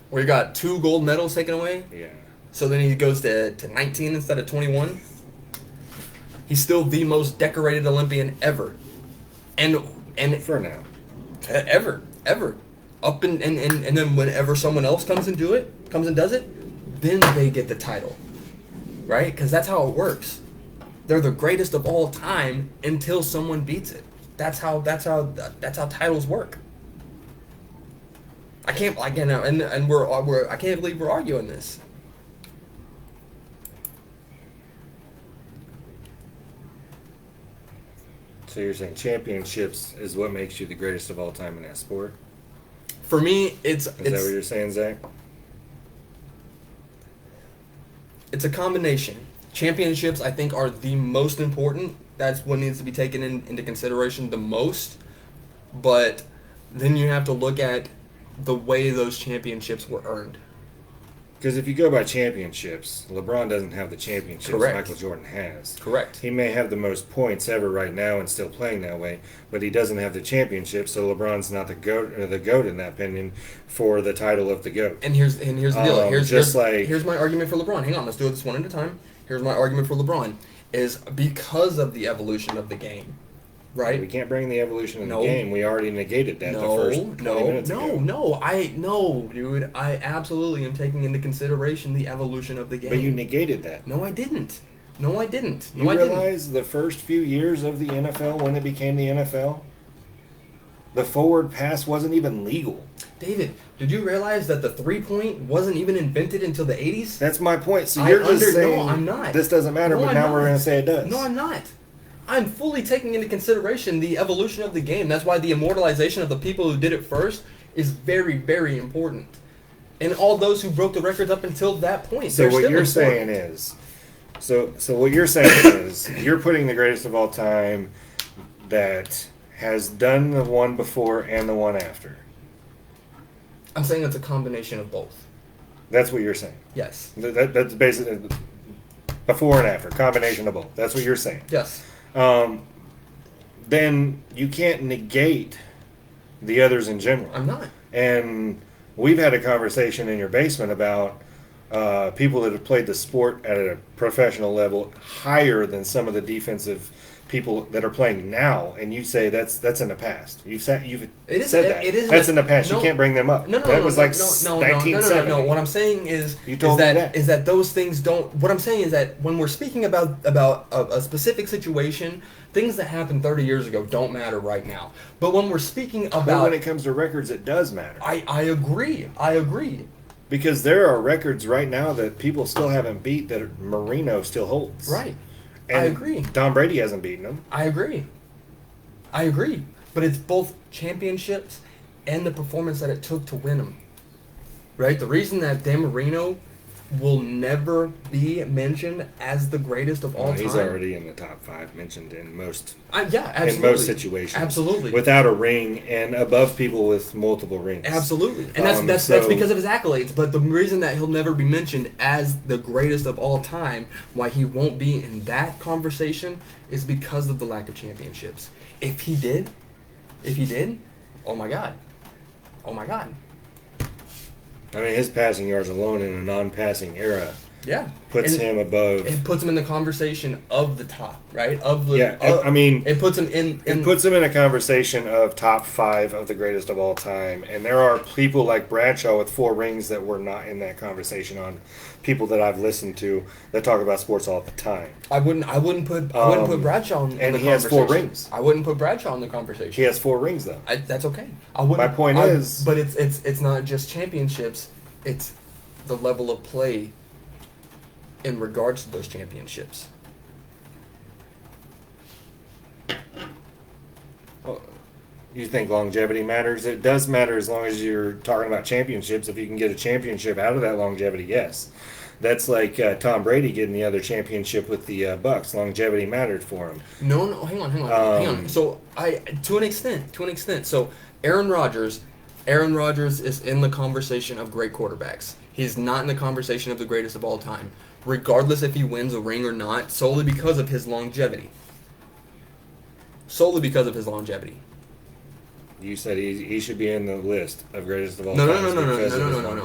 Where he got 2 gold medals taken away. Yeah. So then he goes to 19 instead of 21. He's still the most decorated Olympian ever. And For now. ever. Up and then whenever someone else comes and does it, then they get the title. Right? Because that's how it works. They're the greatest of all time until someone beats it. That's how titles work. I can't I can't believe we're arguing this. So you're saying championships is what makes you the greatest of all time in that sport? For me, Is that what you're saying, Zach? it's a combination. Championships, I think, are the most important. That's what needs to be taken into consideration the most. But then you have to look at the way those championships were earned. Because if you go by championships, LeBron doesn't have the championships Correct. Michael Jordan has. Correct. He may have the most points ever right now and still playing that way, but he doesn't have the championship, so LeBron's not the GOAT in that opinion for the title of the GOAT. And here's the deal. Here's my argument for LeBron. Hang on, let's do this one at a time. Here's my argument for LeBron is because of the evolution of the game, right? We can't bring the evolution of the game. We already negated that the first 20 minutes ago. No, dude. I absolutely am taking into consideration the evolution of the game. But you negated that. No, I didn't. You realize the first few years of the NFL, when it became the NFL, the forward pass wasn't even legal. David, did you realize that the 3-point wasn't even invented until the 80s? That's my point. So you're just saying no, I'm not. This doesn't matter, but now we're going to say it does. No, I'm not. I'm fully taking into consideration the evolution of the game. That's why the immortalization of the people who did it first is very, very important. And all those who broke the records up until that point. So what you're saying is, you're putting the greatest of all time that has done the one before and the one after. I'm saying it's a combination of both. That's what you're saying. Yes. That's basically before and after, combination of both. That's what you're saying. Yes. Then you can't negate the others in general. I'm not. And we've had a conversation in your basement about people that have played the sport at a professional level higher than some of the defensive people that are playing now, and you say that's in the past. You've said that. That's in the past. You can't bring them up. That was like 1970. No. What I'm saying is that those things don't. What I'm saying is that when we're speaking about a specific situation, things that happened 30 years ago don't matter right now. But when we're speaking about, but when it comes to records, it does matter. I agree. Because there are records right now that people still haven't beat that Marino still holds. Right. And I agree. Tom Brady hasn't beaten them. I agree. But it's both championships and the performance that it took to win them. Right? The reason that Dan Marino will never be mentioned as the greatest of all time. He's already in the top 5 mentioned in most absolutely. In most situations. Absolutely. Without a ring and above people with multiple rings. Absolutely. And that's because of his accolades. But the reason that he'll never be mentioned as the greatest of all time, why he won't be in that conversation, is because of the lack of championships. If he did, oh my God. I mean, his passing yards alone in a non-passing era Yeah. puts And him above. it puts him in the conversation of the top, right? Of the Yeah, I mean, it puts him in it puts him in a conversation of top 5 of the greatest of all time. And there are people like Bradshaw with 4 rings that were not in that conversation on people that I've listened to that talk about sports all the time. I wouldn't put Bradshaw in and the he has 4 conversation. rings. I wouldn't put Bradshaw in the conversation. He has 4 rings though. That's okay. I wouldn't. My point is, but it's not just championships. It's the level of play in regards to those championships. well, you think longevity matters? It does matter as long as you're talking about championships. If you can get a championship out of that longevity, yes. That's like Tom Brady getting the other championship with the Bucks. Longevity mattered for him. No, hang on. So to an extent. So Aaron Rodgers is in the conversation of great quarterbacks. He's not in the conversation of the greatest of all time, regardless if he wins a ring or not, solely because of his longevity. You said he should be in the list of greatest of all No. time.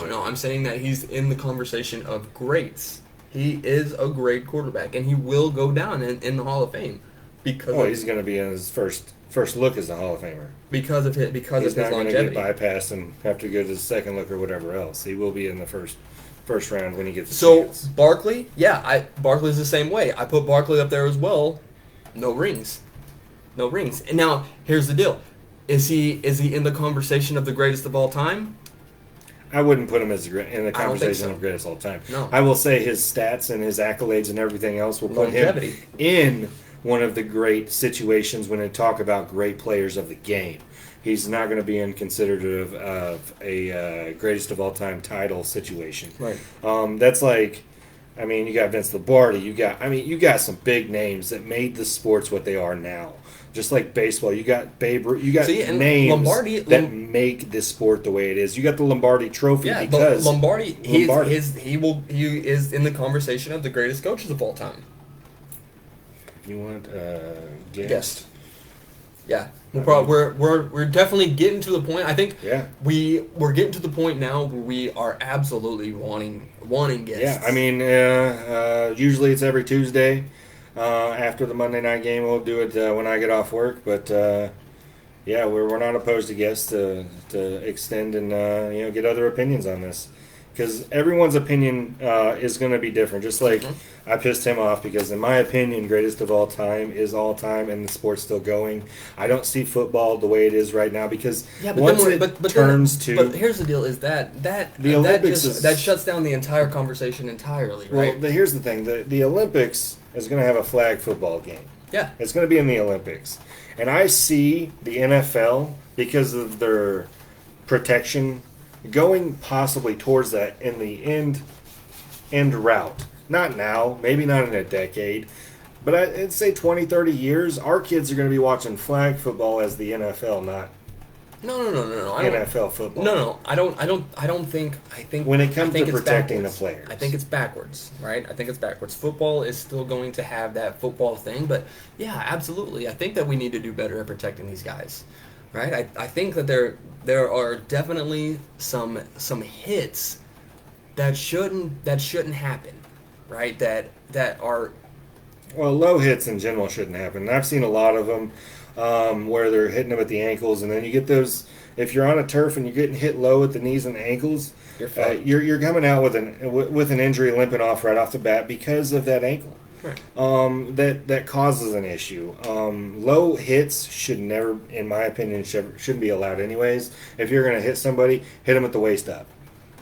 No. I'm saying that he's in the conversation of greats. He is a great quarterback, and he will go down in the Hall of Fame because he's going to be in his first look as a Hall of Famer. Because of his He's not longevity. going to get bypassed and have to go to the second look or whatever else. He will be in the first round when he gets a chance. Barkley, Barkley's the same way. I put Barkley up there as well. No rings. And now here's the deal: is he in the conversation of the greatest of all time? I wouldn't put him in the conversation so. of greatest of all time. No. I will say his stats and his accolades and everything else will put Longevity. him in one of the great situations when they talk about great players of the game. He's not going to be considered of a greatest of all time title situation. Right. That's like, I mean, you got Vince Lombardi. You got some big names that made the sports what they are now. Just like baseball, you got Babe Ruth. You got names that make this sport the way it is. You got the Lombardi Trophy because Lombardi. He is in the conversation of the greatest coaches of all time. You want guest? Yeah, we're definitely getting to the point. I think we're getting to the point now where we are absolutely wanting guests. Yeah, I mean, usually it's every Tuesday after the Monday night game. We'll do it when I get off work, but we're not opposed to guests to extend and get other opinions on this. Because everyone's opinion is going to be different. Just like I pissed him off because, in my opinion, greatest of all time is all time, and the sport's still going. I don't see football the way it is right now because But here's the deal: is that the Olympics that shuts down the entire conversation entirely, right? Well, here's the thing: the Olympics is going to have a flag football game. Yeah, it's going to be in the Olympics, and I see the NFL because of their protection going possibly towards that in the end route. Not now, maybe not in a decade, but I'd say 20, 30 years, our kids are going to be watching flag football as the NFL, not No. NFL football. No. I don't think. I think when it comes to it's protecting backwards. the players, I think it's backwards, right? I think it's backwards. Football is still going to have that football thing, but yeah, absolutely. I think that we need to do better at protecting these guys. Right, I think that there are definitely some hits that shouldn't happen, right? That are low hits in general shouldn't happen. I've seen a lot of them where they're hitting them at the ankles, and then you get those. If you're on a turf and you're getting hit low at the knees and the ankles, you're coming out with an injury limping off right off the bat because of that ankle. Right. That causes an issue. Low hits should never, in my opinion, shouldn't be allowed anyways. If you're going to hit somebody, hit them at the waist up.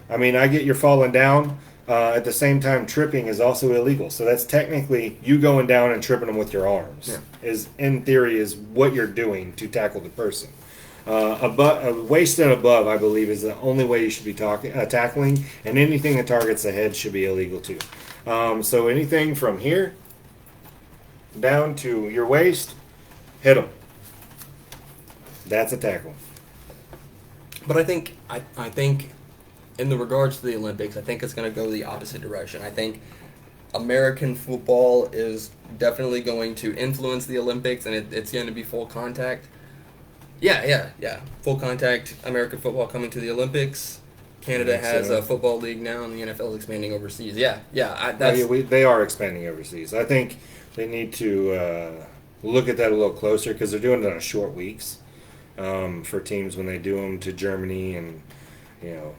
I mean, I get you're falling down. At the same time, tripping is also illegal. So that's technically you going down and tripping them with your arms. Yeah. Is in theory is what you're doing to tackle the person. Waist and above, I believe, is the only way you should be tackling, and anything that targets the head should be illegal too. So anything from here down to your waist, hit them. That's a tackle. But I think in the regards to the Olympics, I think it's going to go the opposite direction. I think American football is definitely going to influence the Olympics, and it's going to be full contact. Yeah. Full contact American football coming to the Olympics. Canada think has so. a football league now, and the NFL is expanding overseas. Yeah. They are expanding overseas. I think they need to look at that a little closer because they're doing it on short weeks for teams when they do them to Germany and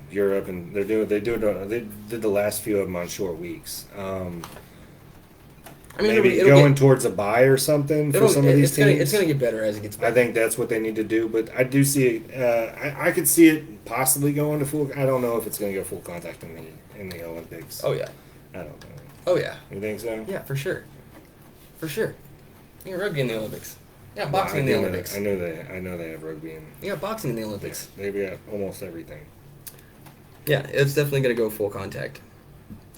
Europe, and they did the last few of them on short weeks. I mean, Maybe it'll going get, towards a bye or something for some of these teams. it's gonna get better as it gets better. I think that's what they need to do, but I do see it. I could see it possibly going to full. I don't know if it's going to go full contact in the Olympics. Oh yeah. I don't know. Oh yeah. You think so? Yeah, for sure. For sure. You got rugby in the Olympics. Yeah, boxing in the Olympics. I know they have rugby in. You got boxing in the Olympics. Yeah, they've got almost everything. Yeah, it's definitely going to go full contact.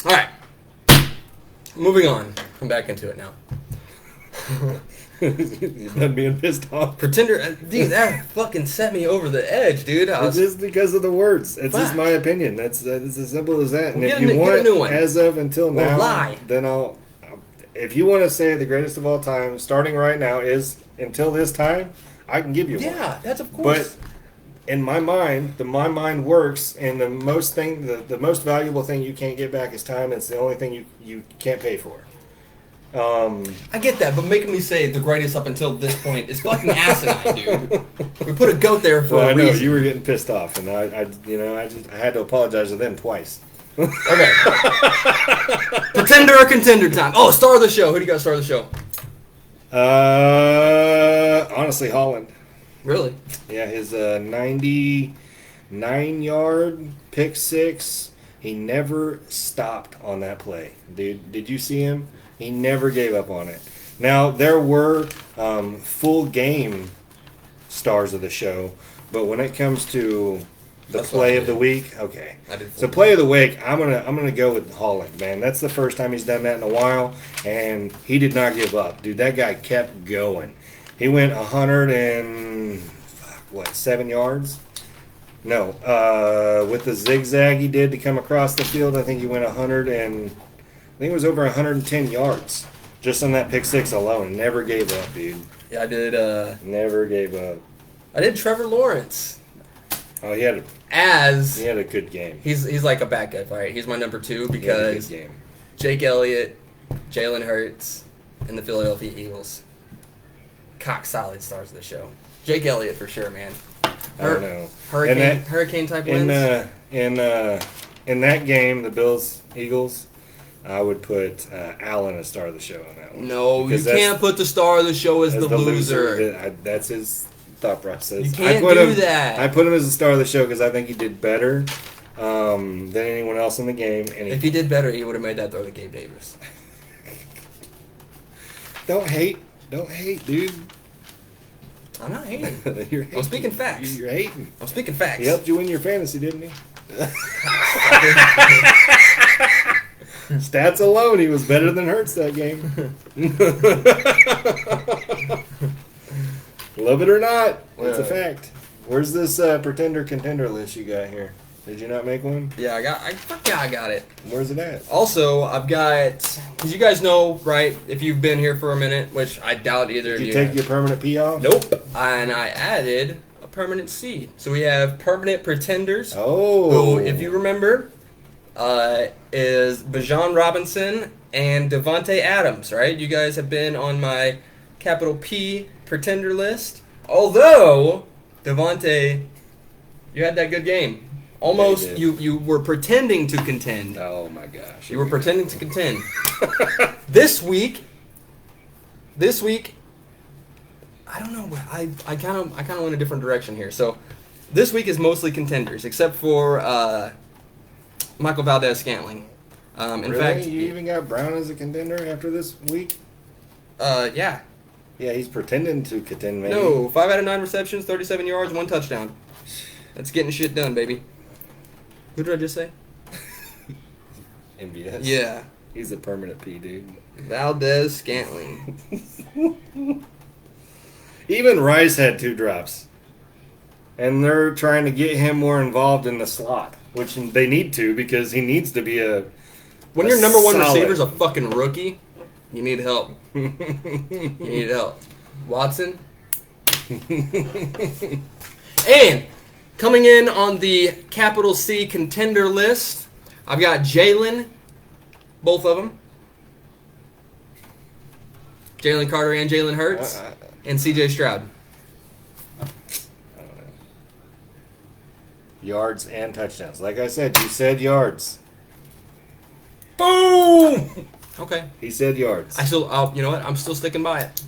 All right. Moving on. I'm back into it now. You're done being pissed off. Pretender, dude, that fucking set me over the edge, dude. It's just because of the words. It's just my opinion. It's as simple as that. And if you want, a new one. as of until now, lie. then I'll. If you want to say the greatest of all time, starting right now is until this time, I can give you one. Yeah, that's of course. But in my mind, my mind works, and the most valuable thing you can't get back is time. It's the only thing you can't pay for. I get that, but making me say the greatest up until this point is fucking asinine, dude. We put a goat there for a I know reason. you were getting pissed off, and I had to apologize to them twice. Okay. Pretender or contender time? Oh, star of the show. Who do you got star of the show? Honestly, Holland. Really? Yeah, his 99-yard pick six. He never stopped on that play. Dude, did you see him? He never gave up on it. Now, there were full game stars of the show, but when it comes to the play of the week, okay. So play of the week, I'm gonna go with Holland, man. That's the first time he's done that in a while, and he did not give up, dude. That guy kept going. He went 7 yards. No, with the zigzag he did to come across the field, I think he went 100 and I think it was over 110 yards just on that pick six alone. Never gave up, dude. Yeah, I did. Never gave up. I did Trevor Lawrence. Oh, he had a good game. He's like a backup, right? He's my number 2 because he had a good game. Jake Elliott, Jalen Hurts, and the Philadelphia Eagles. Cock solid stars of the show. Jake Elliott for sure, man. I don't know. Hurricane type wins. In that game, the Bills Eagles, I would put Allen as star of the show on that one. No, you can't put the star of the show as the loser. That's his thought process. You can't do that. I put him as the star of the show because I think he did better than anyone else in the game. And if he did better, he would have made that throw to Gabe Davis. Don't hate, dude. I'm not hating. You're hating. I'm speaking facts. You're hating. I'm speaking facts. He helped you win your fantasy, didn't he? Stats alone, he was better than Hurts that game. Love it or not, it's a fact. Where's this pretender contender list you got here? Did you not make one? Yeah, I got it. Where's it at? Also, I've got, because you guys know, right, if you've been here for a minute, which I doubt either of you. Did you take your permanent P off? Nope. And I added a permanent C. So we have permanent pretenders. Oh. Who, if you remember, is Bijan Robinson and Devontae Adams, right? You guys have been on my capital P pretender list. Although, Devontae, you had that good game. Almost, Yeah, you were pretending to contend. Oh my gosh. You were pretending to contend. This week, I don't know. I kind of went a different direction here. So, this week is mostly contenders, except for Michael Valdez-Scantling. In really? fact, You even got Brown as a contender after this week? yeah. Yeah, he's pretending to contend, maybe. No, 5 out of 9 receptions, 37 yards, 1 touchdown. That's getting shit done, baby. Who did I just say? MVS. Yeah. He's a permanent P, dude. Valdez-Scantling. Even Rice had 2 drops. And they're trying to get him more involved in the slot, which they need to because he needs to be a When your number 1 solid receiver's a fucking rookie, you need help. You need help. Watson. And Coming in on the capital C contender list, I've got Jalen, both of them. Jalen Carter and Jalen Hurts, and C.J. Stroud. I don't know. Yards and touchdowns. Like I said, you said yards. Boom! Okay. He said yards. You know what? I'm still sticking by it.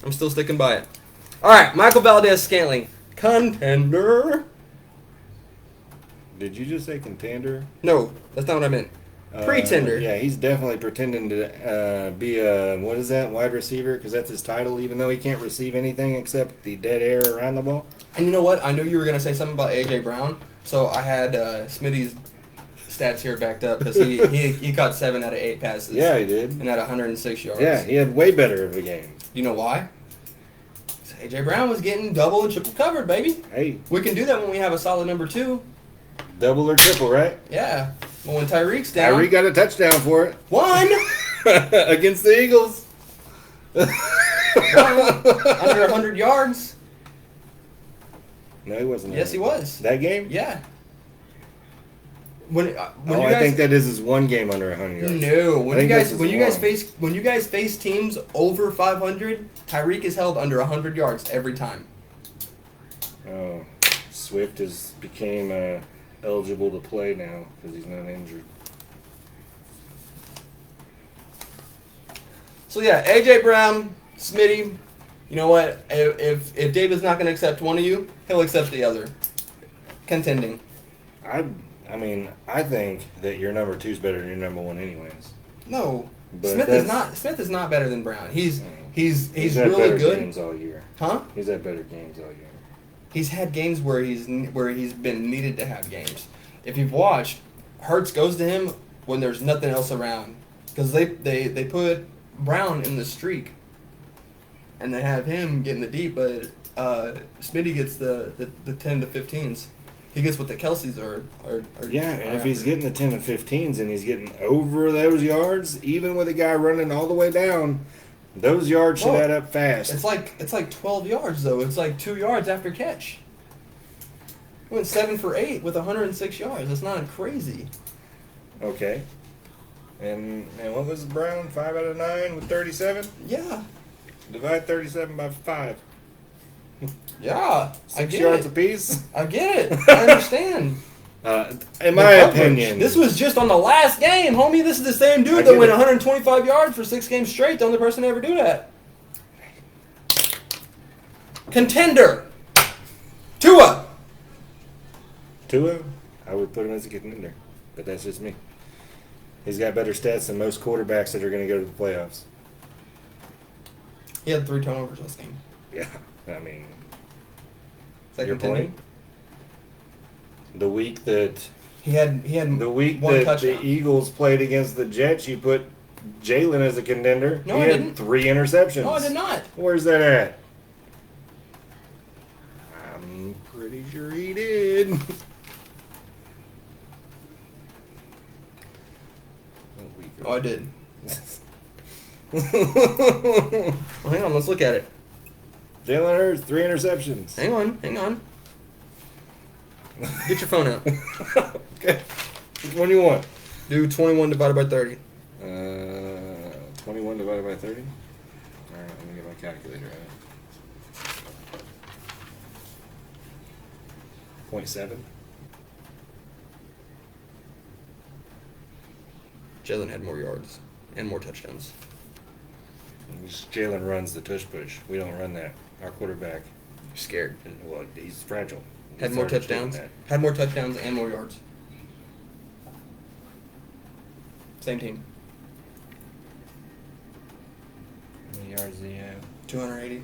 I'm still sticking by it. All right, Michael Valdez-Scantling, contender. Did you just say contender? No, that's not what I meant. Pretender. Yeah, he's definitely pretending to be a, what is that, wide receiver? Because that's his title, even though he can't receive anything except the dead air around the ball. And you know what? I knew you were going to say something about A.J. Brown, so I had Smitty's stats here backed up because he caught 7 out of 8 passes. Yeah, he did. And had 106 yards. Yeah, he had way better of a game. You know why? A.J. Brown was getting double and triple covered, baby. Hey. We can do that when we have a solid number 2. Double or triple, right? Yeah. Well, when Tyreek's down. Tyreek got a touchdown for it. 1! Against the Eagles. Under 100 yards. No, he wasn't. Yes, he was. That game? Yeah. When I think that is his one game under 100 yards. No, when you guys face teams over 500, Tyreek is held under 100 yards every time. Oh, Swift became eligible to play now because he's not injured. So yeah, AJ Brown, Smitty. You know what? If David's not going to accept one of you, he'll accept the other. Contending. I think that your number 2 is better than your number 1 anyways. No. But Smith is not better than Brown. He's had really better good. games all year. Huh? He's had better games all year. He's had games where he's been needed to have games. If you've watched, Hurts goes to him when there's nothing else around because they put Brown in the streak, and they have him getting the deep, but Smitty gets the 10 to 15s. He gets what the Kelseys are Yeah, and if he's getting the 10 and 15s and he's getting over those yards, even with a guy running all the way down, those yards should add up fast. It's like 12 yards though. It's like 2 yards after catch. He went 7 for 8 with 106 yards. That's not crazy. Okay. And what was Brown? 5 out of 9 with 37? Yeah. Divide 37 by 5. Yeah. 6 yards apiece? I get it. I understand. In my opinion. This was just on the last game, homie. This is the same dude that went 125 yards for 6 games straight. The only person to ever do that. Contender. Tua. Tua? I would put him as a contender. But that's just me. He's got better stats than most quarterbacks that are going to go to the playoffs. He had 3 turnovers last game. Yeah. I mean, your point? The week that he had the week one that touchdown. The Eagles played against the Jets, you put Jalen as a contender. No, he I had didn't. 3 interceptions. No, I did not. Where's that at? I'm pretty sure he did. Oh, I did. Well, hang on, let's look at it. Jalen Hurts, 3 interceptions. Hang on. Get your phone out. Okay. Which one do you want? Do 21 divided by 30. 21 divided by 30? Alright, let me get my calculator out. 0.7. Jalen had more yards and more touchdowns. Jalen runs the tush push. We don't run that. Our quarterback, Scared. well, he's fragile. Had more touchdowns. Had more touchdowns and more yards. Same team. How many yards do you have? 280.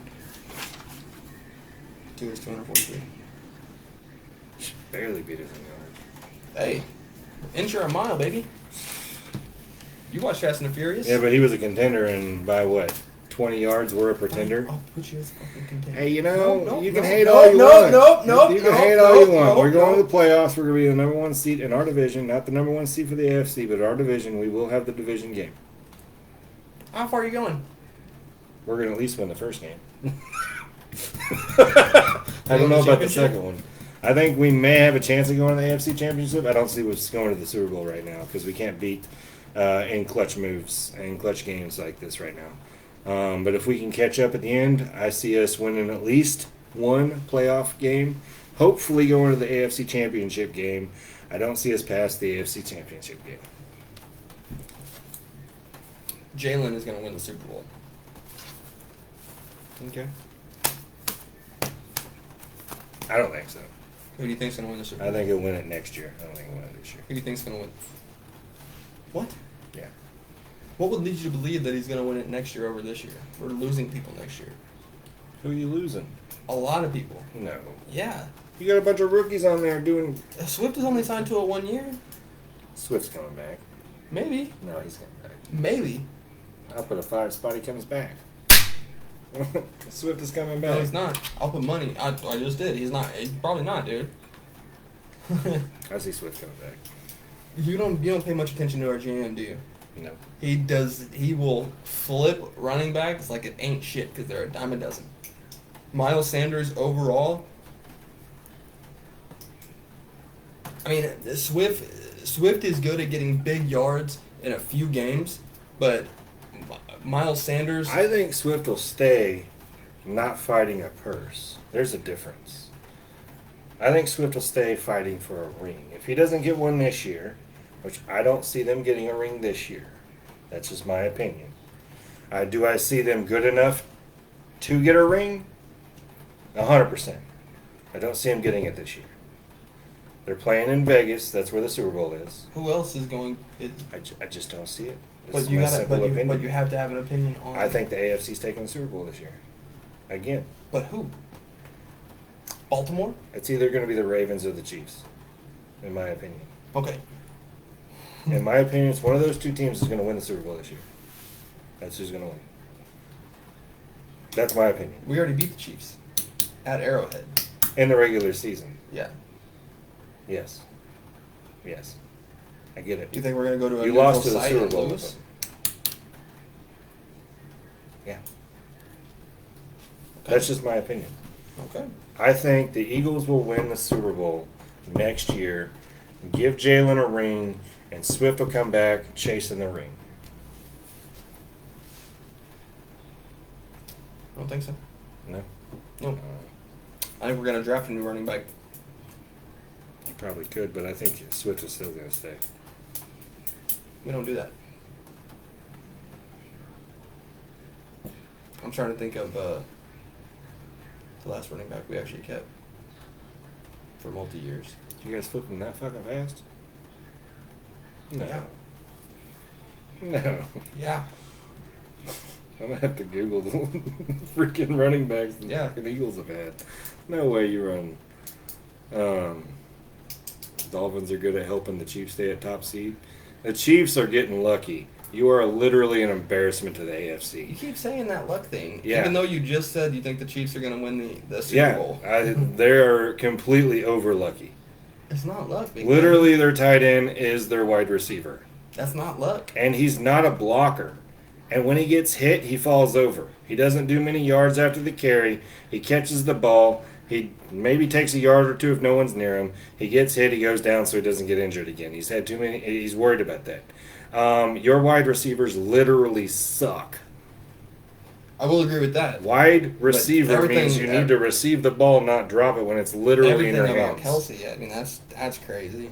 2 is 243. Barely beat us in yards. Hey, inch or a mile, baby. You watch Fast and the Furious? Yeah, but he was a contender, and by what? 20 yards, we're a pretender? I'll put you as a fucking contender. Hey, you know, you can hate all you want. You can hate all you want. We're going to the playoffs. We're going to be the number 1 seed in our division. Not the number 1 seed for the AFC, but our division. We will have the division game. How far are you going? We're going to at least win the first game. I don't know about the second one. I think we may have a chance of going to the AFC Championship. I don't see what's going to the Super Bowl right now because we can't beat in clutch moves and clutch games like this right now. But if we can catch up at the end, I see us winning at least one playoff game. Hopefully going to the AFC Championship game. I don't see us past the AFC Championship game. Jalen is going to win the Super Bowl. Okay. I don't think so. Who do you think's going to win the Super Bowl? I think he'll win it next year. I don't think he'll win it this year. Who do you think's going to win? What? Yeah. What would lead you to believe that he's going to win it next year over this year? We're losing people next year. Who are you losing? A lot of people. No. Yeah. You got a bunch of rookies on there doing... Swift is only signed to a 1 year. Swift's coming back. Maybe. No, he's coming back. Maybe. I'll put a 5 spot he comes back. Swift is coming back. No, he's not. I'll put money. I just did. He's not. He's probably not, dude. I see Swift coming back. You don't pay much attention to our GM, do you? No. He does. He will flip running backs like it ain't shit because they're a dime a dozen. Miles Sanders overall. I mean, Swift is good at getting big yards in a few games, but Miles Sanders. I think Swift will stay not fighting a purse. There's a difference. I think Swift will stay fighting for a ring. If he doesn't get one this year, which I don't see them getting a ring this year, that's just my opinion. Do I see them good enough to get a ring? 100%. I don't see them getting it this year. They're playing in Vegas. That's where the Super Bowl is. Who else is going? I just don't see it. But you have to have an opinion on. I think the AFC's taking the Super Bowl this year. Again. But who? Baltimore? It's either going to be the Ravens or the Chiefs, in my opinion. Okay. In my opinion, it's one of those two teams is going to win the Super Bowl this year. That's who's going to win. That's my opinion. We already beat the Chiefs at Arrowhead. In the regular season. Yeah. Yes. Yes. I get it. You think we're going to go to a You neutral lost to the site Super and Bowl lose? with them. Yeah. Okay. That's just my opinion. Okay. I think the Eagles will win the Super Bowl next year, give Jalen a ring, and Swift will come back chasing the ring. I don't think so. No? Nope. I think we're going to draft a new running back. You probably could, but I think Swift is still going to stay. We don't do that. I'm trying to think of the last running back we actually kept for multi-years. You guys flipping that fucking fast? No. Yeah. No. Yeah. I'm going to have to Google the freaking running backs the Yeah. fucking Eagles have had. No way you run. Dolphins are good at helping the Chiefs stay at top seed. The Chiefs are getting lucky. You are literally an embarrassment to the You AFC. keep saying that luck thing. Yeah. Even though you just said you think the Chiefs are going to win the Super Bowl. They're completely over lucky. It's not luck. big Literally, their tight end is their wide receiver. man. That's not luck. And he's not a blocker. And when he gets hit, he falls over. He doesn't do many yards after the carry. He catches the ball. He maybe takes a yard or two if no one's near him. He gets hit, he goes down so he doesn't get injured again. He's had too many. He's worried about that. Your wide receivers literally suck. I will agree with that. Wide receiver everything- means you need to receive the ball, not drop it when it's literally in Everything your about hands. Kelsey, I mean, that's crazy.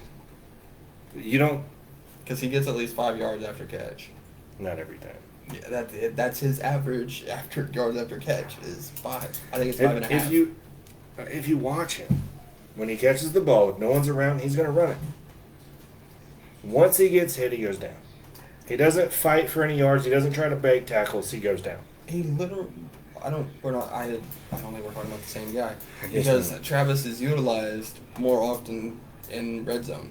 You don't. Because he gets at least 5 yards after catch. Not every time. Yeah, that's his average after yards after catch is 5. I think it's 5.5. If you watch him, when he catches the ball, if no one's around, he's going to run it. Once he gets hit, he goes down. He doesn't fight for any yards. He doesn't try to beg tackles. He goes down. He literally. I don't think we're talking about the same guy. I guess Because not. Travis is utilized more often in red zone.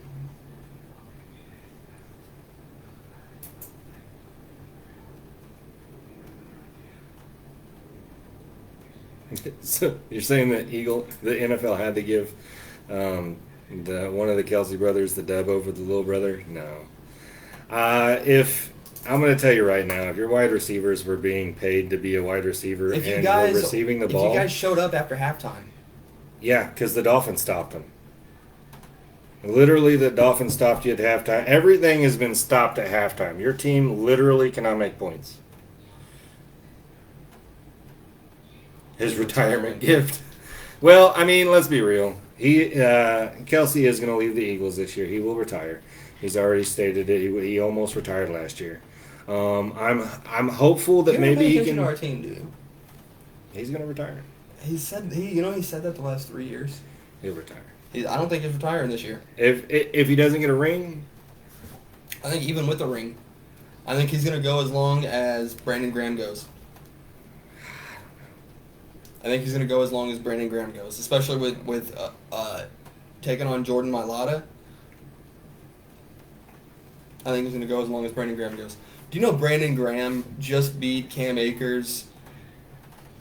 So you're saying that the NFL had to give one of the Kelsey brothers the dub over the little brother? No. If I'm going to tell you right now, if your wide receivers were being paid to be a wide receiver and were receiving the ball, if you guys showed up after halftime, Yeah, because the Dolphins stopped him. Literally, the Dolphins stopped you at halftime. Everything has been stopped at halftime. Your team literally cannot make points. His retirement gift. Well, I mean, let's be real. Kelsey is going to leave the Eagles this year. He will retire. He's already stated it. He almost retired last year. I'm hopeful that maybe he can. Our team, dude. He's going to retire. He said that the last 3 years. He'll retire. I don't think he's retiring this year. If he doesn't get a ring, I think even with the ring, I think he's going to go as long as Brandon Graham goes. I think he's going to go as long as Brandon Graham goes, especially with taking on Jordan Mailata. I think he's going to go as long as Brandon Graham goes. Do you know Brandon Graham just beat Cam Akers'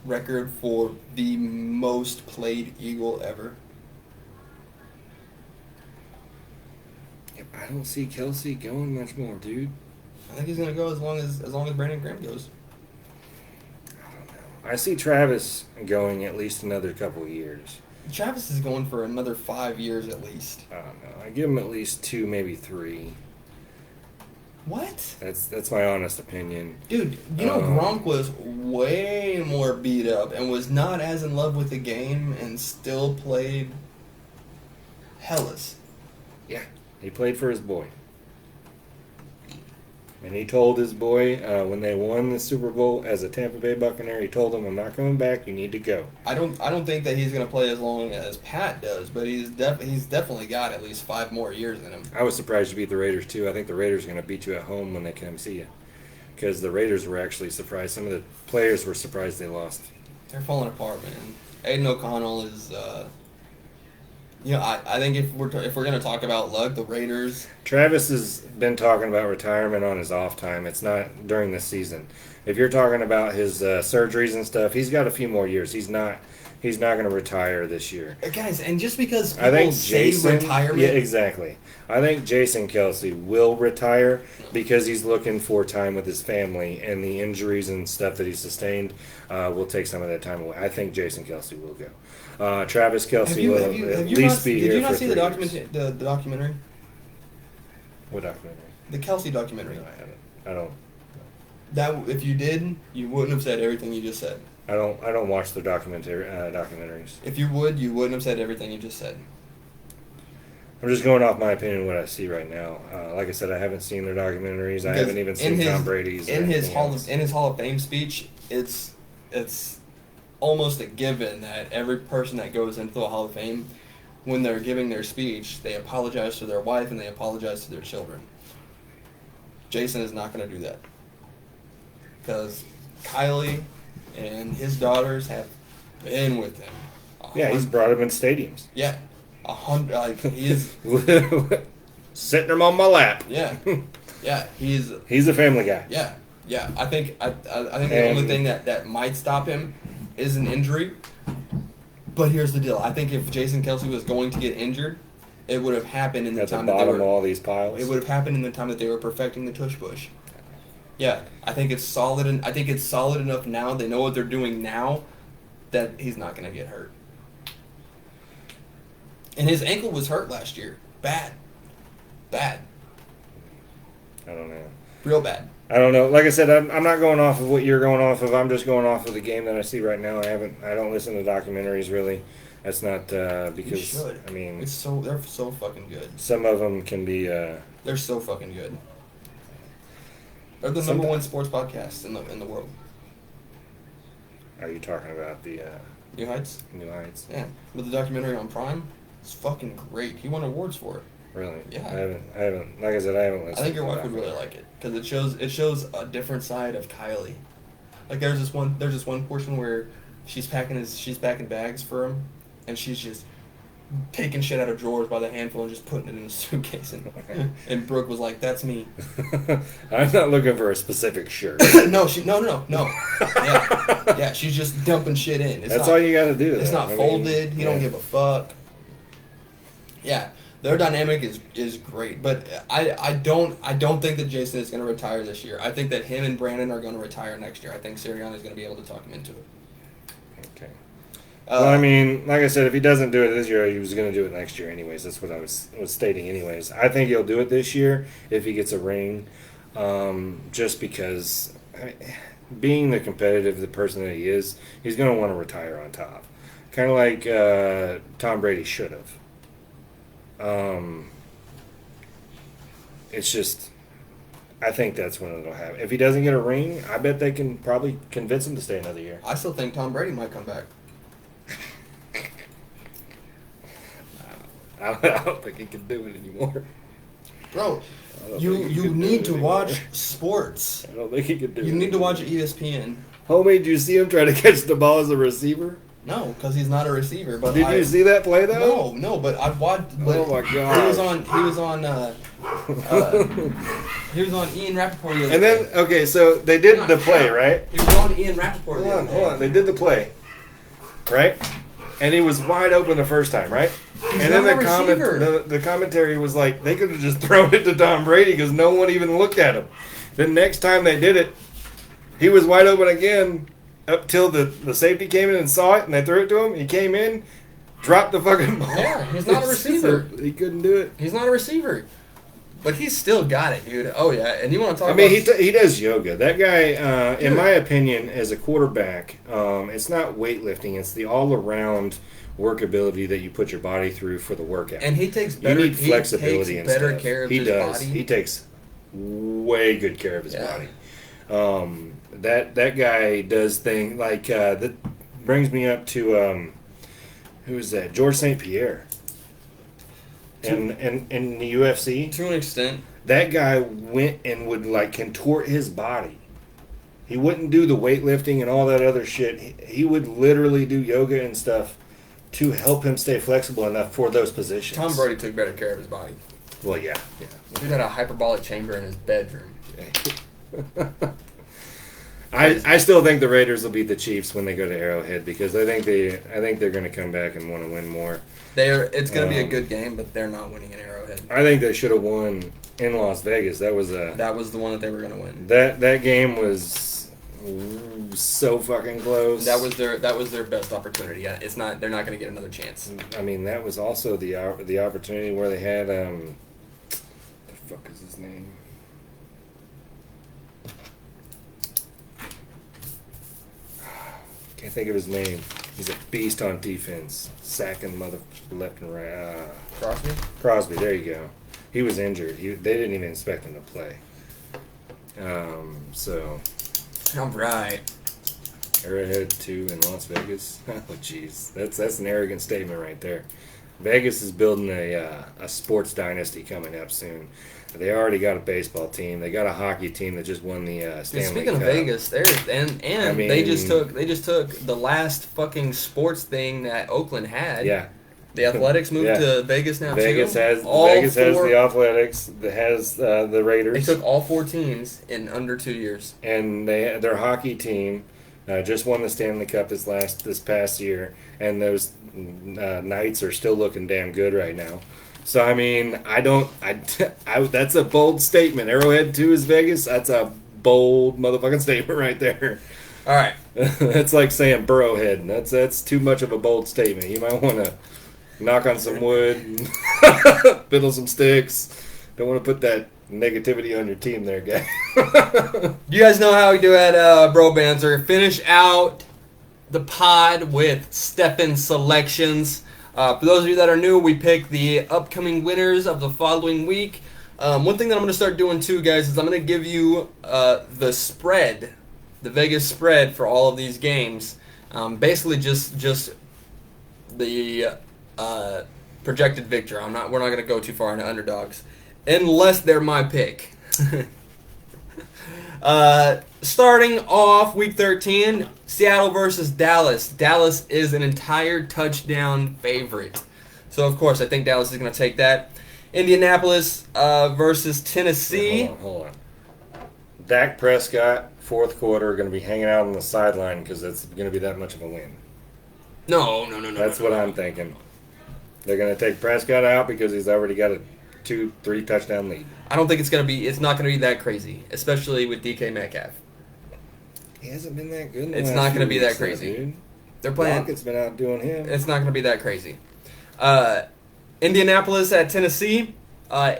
record for the most played Eagle ever? I don't see Kelsey going much more, dude. I think he's going to go as long as Brandon Graham goes. I see Travis going at least another couple of years. Travis is going for another 5 years at least. I don't know. I give him at least 2, maybe 3. What? That's my honest opinion. Dude, Gronk was way more beat up and was not as in love with the game and still played hellas. Yeah, he played for his boy. And he told his boy when they won the Super Bowl as a Tampa Bay Buccaneer, he told him, "I'm not coming back. You need to go." I don't think that he's going to play as long as Pat does, but he's definitely got at least 5 more years in him. I was surprised you beat the Raiders too. I think the Raiders are going to beat you at home when they come see you, because the Raiders were actually surprised. Some of the players were surprised they lost. They're falling apart, man. Aiden O'Connell is. I think if we're going to talk about luck, the Raiders. Travis has been talking about retirement on his off time. It's not during the season. If you're talking about his surgeries and stuff, he's got a few more years. He's not going to retire this year. Guys, and just because people I think say retirement, yeah, exactly. I think Jason Kelsey will retire because he's looking for time with his family, and the injuries and stuff that he sustained will take some of that time away. I think Jason Kelsey will go. Travis Kelsey will at least be here for 3 years. Did you not see the documentary? What documentary? The Kelsey documentary. No, I haven't. I don't. That if you did, you wouldn't have said everything you just said. I don't watch the documentaries. If you would, you wouldn't have said everything you just said. I'm just going off my opinion of what I see right now. Like I said, I haven't seen their documentaries. I haven't even seen Tom Brady's. In his Hall of Fame speech, it's almost a given that every person that goes into the Hall of Fame, when they're giving their speech, they apologize to their wife and they apologize to their children. Jason is not going to do that because Kylie and his daughters have been with him. Yeah, he's brought him in stadiums. Yeah, 100. Like he is sitting him on my lap. Yeah, yeah. He's a family guy. Yeah, yeah. I think the only thing that might stop him is an injury. But here's the deal. I think if Jason Kelsey was going to get injured, it would have happened in the time that they were. At the bottom of all these piles. It would have happened in the time that they were perfecting the tush push. Yeah, I think it's solid, and I think it's solid enough now. They know what they're doing now, that he's not going to get hurt. And his ankle was hurt last year, bad. I don't know. Real bad. I don't know. Like I said, I'm not going off of what you're going off of. I'm just going off of the game that I see right now. I don't listen to documentaries really. That's not because you should. I mean, they're so fucking good. Some of them can be. They're so fucking good. They're the number one sports podcast in the world. Are you talking about the New Heights? New Heights. Yeah, with the documentary on Prime, it's fucking great. He won awards for it. Really? Yeah. I haven't. Like I said, I haven't listened. I think your wife would really like it because it shows a different side of Kylie. Like there's this one portion where she's packing bags for him, and she's just taking shit out of drawers by the handful and just putting it in a suitcase. And Brooke was like, "That's me." I'm not looking for a specific shirt. No. Yeah, she's just dumping shit in. That's all you got to do. It's not folded. He don't give a fuck. Yeah. Their dynamic is great, but I don't think that Jason is going to retire this year. I think that him and Brandon are going to retire next year. I think Sirianni is going to be able to talk him into it. Okay. Well, I mean, like I said, if he doesn't do it this year, he was going to do it next year anyways. That's what I was stating anyways. I think he'll do it this year if he gets a ring, just because being the the person that he is, he's going to want to retire on top. Kind of like Tom Brady should have. It's just, I think that's when it'll happen. If he doesn't get a ring, I bet they can probably convince him to stay another year. I still think Tom Brady might come back. I don't think he can do it anymore. Bro, you need to watch sports. I don't think he can do it. You need to watch ESPN. Homie, did you see him try to catch the ball as a receiver? No, because he's not a receiver. But Did you see that play though? No, but I've watched. But Oh my god! He was on. He was on Ian Rappaport the other And then, day. okay, so they did the play, right? He was on Ian Rappaport the other day. Hold on. They did the play, right? And he was wide open the first time, right? He's And then not a receiver. the commentary was like, they could have just thrown it to Tom Brady because no one even looked at him. The next time they did it, he was wide open again up till the safety came in and saw it, and they threw it to him. He came in, dropped the fucking ball. Yeah, he's not a receiver. He couldn't do it. He's not a receiver. But he's still got it, dude. Oh, yeah. And you want to talk I mean, about... he does yoga. That guy, in my opinion, as a quarterback, it's not weightlifting. It's the all-around workability that you put your body through for the workout. And he takes better, you need flexibility and better stuff. care of He his does. body. He takes way good care of his Yeah. body. That guy does things like that. Brings me up to who is that? George St. Pierre. And in the UFC, To an extent. that guy went and would like contort his body. He wouldn't do the weightlifting and all that other shit. He would literally do yoga and stuff to help him stay flexible enough for those positions. Tom Brady took better care of his body. Well, yeah. Dude had a hyperbolic chamber in his bedroom. I still think the Raiders will beat the Chiefs when they go to Arrowhead because I think they're going to come back and want to win more. It's going to be a good game, but they're not winning in Arrowhead. I think they should have won in Las Vegas. That was the one that they were going to win. That game was so fucking close. That was their best opportunity. Yeah, they're not going to get another chance. I mean, that was also the opportunity where they had the fuck is his name? Can't think of his name. He's a beast on defense, sacking mother left and right. Crosby. There you go. He was injured. They didn't even expect him to play. So. All right. Arrowhead 2 in Las Vegas. Oh, jeez, that's an arrogant statement right there. Vegas is building a sports dynasty coming up soon. They already got a baseball team. They got a hockey team that just won the Stanley Cup. Speaking of Vegas, they just took the last fucking sports thing that Oakland had. Yeah. The Athletics moved to Vegas now Vegas too. has the Athletics. That has the Raiders. They took all 4 teams in under 2 years. And their hockey team just won the Stanley Cup this past year, and those Knights are still looking damn good right now. So I mean, that's a bold statement. Arrowhead 2 is Vegas. That's a bold motherfucking statement right there. All right, that's like saying Burrowhead. That's too much of a bold statement. You might want to knock on some wood, fiddle some sticks. Don't want to put that negativity on your team there, guy. You guys know how we do at Bro Banter. Finish out the pod with Stephen selections. For those of you that are new, we pick the upcoming winners of the following week. One thing that I'm going to start doing too, guys, is I'm going to give you the spread, the Vegas spread for all of these games. Basically, just the projected victor. We're not going to go too far into underdogs, unless they're my pick. Starting off week 13, Seattle versus Dallas. Dallas is an entire touchdown favorite. So, of course, I think Dallas is going to take that. Indianapolis versus Tennessee. Hold on. Dak Prescott, fourth quarter, going to be hanging out on the sideline because it's going to be that much of a win. No. That's what I'm thinking. They're going to take Prescott out because he's already got a 2-3 touchdown lead. I don't think it's not going to be that crazy, especially with DK Metcalf. He hasn't been that good. It's not going to be that crazy. Dude. They're playing. Rocket's been outdoing him. It's not going to be that crazy. Indianapolis at Tennessee.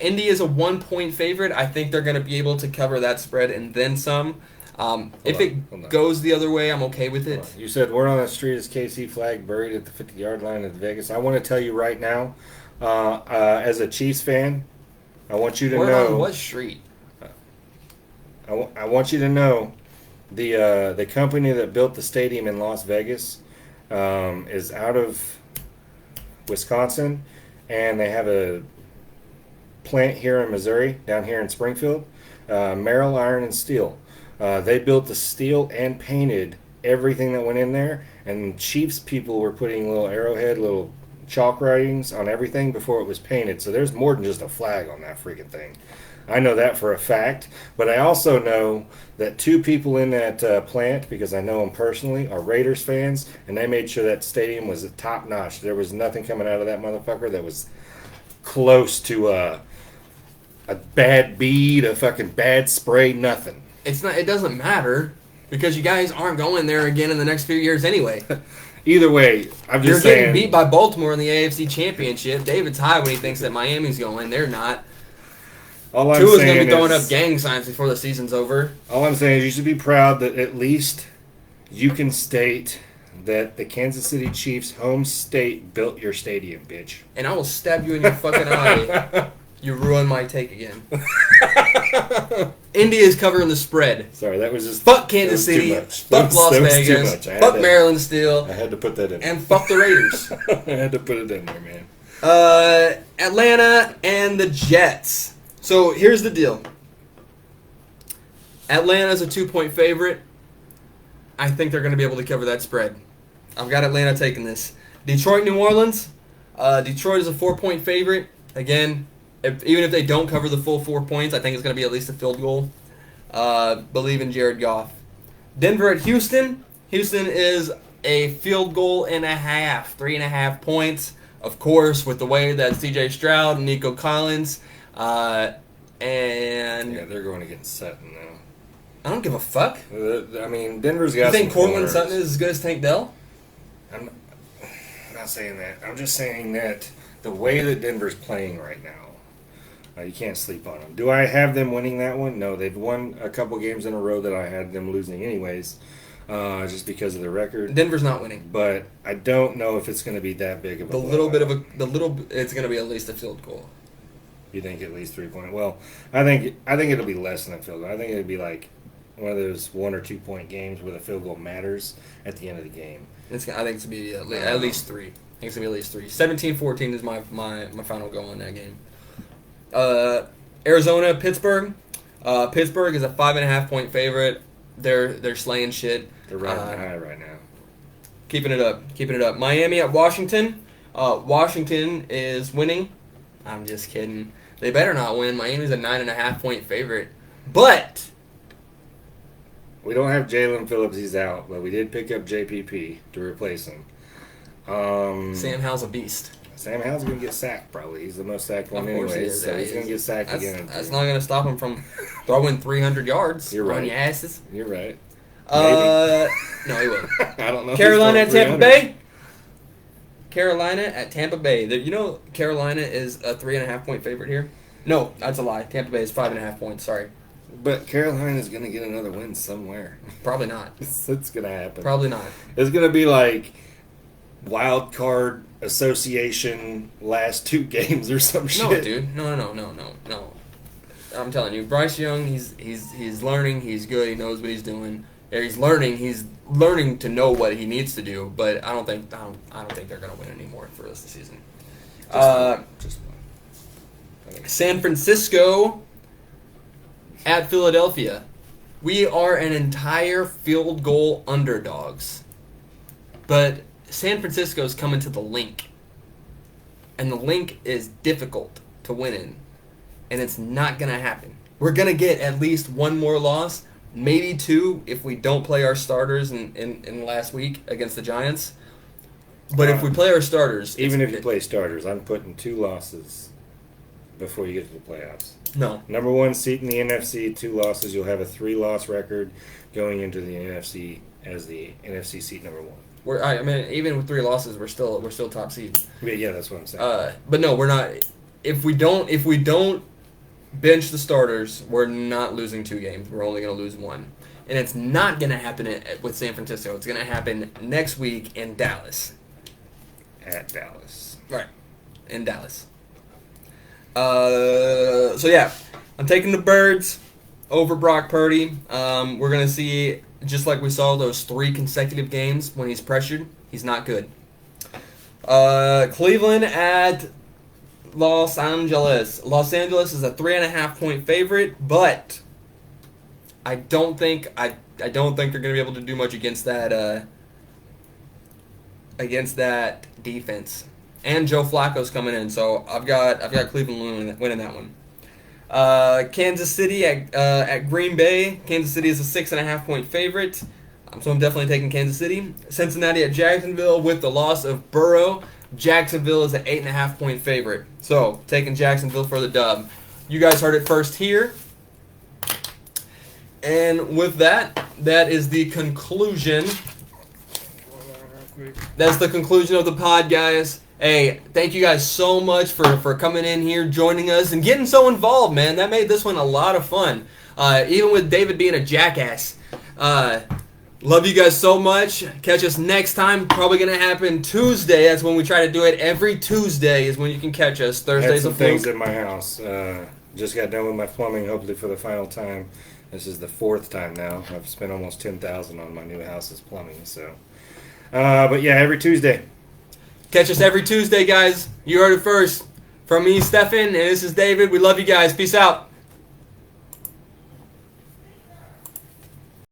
Indy is a 1-point favorite. I think they're going to be able to cover that spread and then some. If it goes the other way, I'm okay with it. You said word on the street is KC flag buried at the 50-yard line at Vegas. I want to tell you right now, as a Chiefs fan, I want you to Word know. on what street? I want you to know the company that built the stadium in Las Vegas is out of Wisconsin, and they have a plant here in Missouri, down here in Springfield, Merrill Iron and Steel. They built the steel and painted everything that went in there, and Chiefs people were putting little arrowhead, little chalk writings on everything before it was painted. So there's more than just a flag on that freaking thing. I know that for a fact, but I also know that 2 people in that plant, because I know them personally, are Raiders fans, and they made sure that stadium was top notch. There was nothing coming out of that motherfucker that was close to a bad bead, a fucking bad spray, nothing. It's not. It doesn't matter because you guys aren't going there again in the next few years anyway. Either way, I'm just You're saying. getting beat by Baltimore in the AFC Championship. David's high when he thinks that Miami's going. They're not. All I'm Tua's saying going to be throwing is, up gang signs before the season's over. all I'm saying is you should be proud that at least you can state that the Kansas City Chiefs' home state built your stadium, bitch. And I will stab you in your fucking eye. You ruined my take again. India is covering the spread. Sorry, that was just... Fuck Kansas that was City. too much. Fuck Las That was too Vegas. much. Fuck Maryland Steel. I had to put that in. And fuck the Raiders. I had to put it in there, man. Atlanta and the Jets. So here's the deal. Atlanta's a 2-point favorite. I think they're going to be able to cover that spread. I've got Atlanta taking this. Detroit, New Orleans. Detroit is a 4-point favorite. Again, even if they don't cover the full 4 points, I think it's going to be at least a field goal. Believe in Jared Goff. Denver at Houston. Houston is a field goal and a half, 3.5 points. Of course, with the way that C.J. Stroud and Nico Collins, and Yeah, they're going against Sutton now. I don't give a fuck. I mean, Denver's got. You think some Cortland corners. Sutton is as good as Tank Dell? I'm not saying that. I'm just saying that the way that Denver's playing right now, you can't sleep on them. Do I have them winning that one? No, they've won a couple games in a row that I had them losing anyways, just because of the record. Denver's not winning. But I don't know if it's going to be that big of a It's going to be at least a field goal. You think at least 3 point? Well, I think it'll be less than a field goal. I think it'll be like one of those 1 or 2 point games where the field goal matters at the end of the game. I think it's going to be at least 3. I think it's going to be at least 3. 17-14 is my final goal in that game. Arizona, Pittsburgh. Pittsburgh is a 5.5 point favorite. They're slaying shit. They're riding high right now. Keeping it up. Miami at Washington. Washington is winning. I'm just kidding. They better not win. Miami's a 9.5 point favorite. But we don't have Jalen Phillips. He's out, but we did pick up JPP to replace him. Sam Howell's a beast. Sam Howell's going to get sacked probably. He's the most sacked one anyway, so he's going to get sacked again. That's not going to stop him from throwing 300 yards. You're right. On your asses. You're right. No, he won't. I don't know. Carolina at Tampa Bay. Carolina at Tampa Bay. You know Carolina is a 3.5 point favorite here? No, that's a lie. Tampa Bay is 5.5 points. Sorry. But Carolina's going to get another win somewhere. Probably not. It's going to happen. Probably not. It's going to be like wild card association last 2 games or some shit. No, dude. No. I'm telling you, Bryce Young. He's learning. He's good. He knows what he's doing. He's learning. He's learning to know what he needs to do. But I don't think they're going to win anymore for the rest of the season. San Francisco at Philadelphia. We are an entire field goal underdogs. But San Francisco's coming to the link. And the link is difficult to win in. And it's not going to happen. We're going to get at least 1 more loss, maybe 2 if we don't play our starters in last week against the Giants. But if we play our starters... Even if you play starters, I'm putting 2 losses before you get to the playoffs. No. Number 1 seat in the NFC, 2 losses. You'll have a 3-loss record going into the NFC as the NFC seat number 1. I mean, even with 3 losses, we're still top seed. Yeah, that's what I'm saying. But no, we're not. If we don't bench the starters, we're not losing 2 games. We're only going to lose 1, and it's not going to happen with San Francisco. It's going to happen next week in Dallas. At Dallas. Right, in Dallas. So yeah, I'm taking the Birds over Brock Purdy. We're going to see, just like we saw those 3 consecutive games when he's pressured, he's not good. Cleveland at Los Angeles. Los Angeles is a 3.5-point favorite, but I don't think they're going to be able to do much against that defense. And Joe Flacco's coming in, so I've got Cleveland winning that one. Kansas City at Green Bay. Kansas City is a 6.5-point favorite, so I'm definitely taking Kansas City. Cincinnati at Jacksonville with the loss of Burrow. Jacksonville is an 8.5-point favorite, so taking Jacksonville for the dub. You guys heard it first here. And with that is the conclusion. That's the conclusion of the pod, guys. Hey, thank you guys so much for coming in here, joining us, and getting so involved, man. That made this one a lot of fun. Even with David being a jackass. Love you guys so much. Catch us next time. Probably going to happen Tuesday. That's when we try to do it. Every Tuesday is when you can catch us. Thursday's some a fluke. things at my house. Just got done with my plumbing, hopefully for the final time. This is the 4th time now. I've spent almost $10,000 on my new house's plumbing. So, but yeah, every Tuesday. Catch us every Tuesday, guys. You heard it first. From me, Stefan, and this is David. We love you guys. Peace out.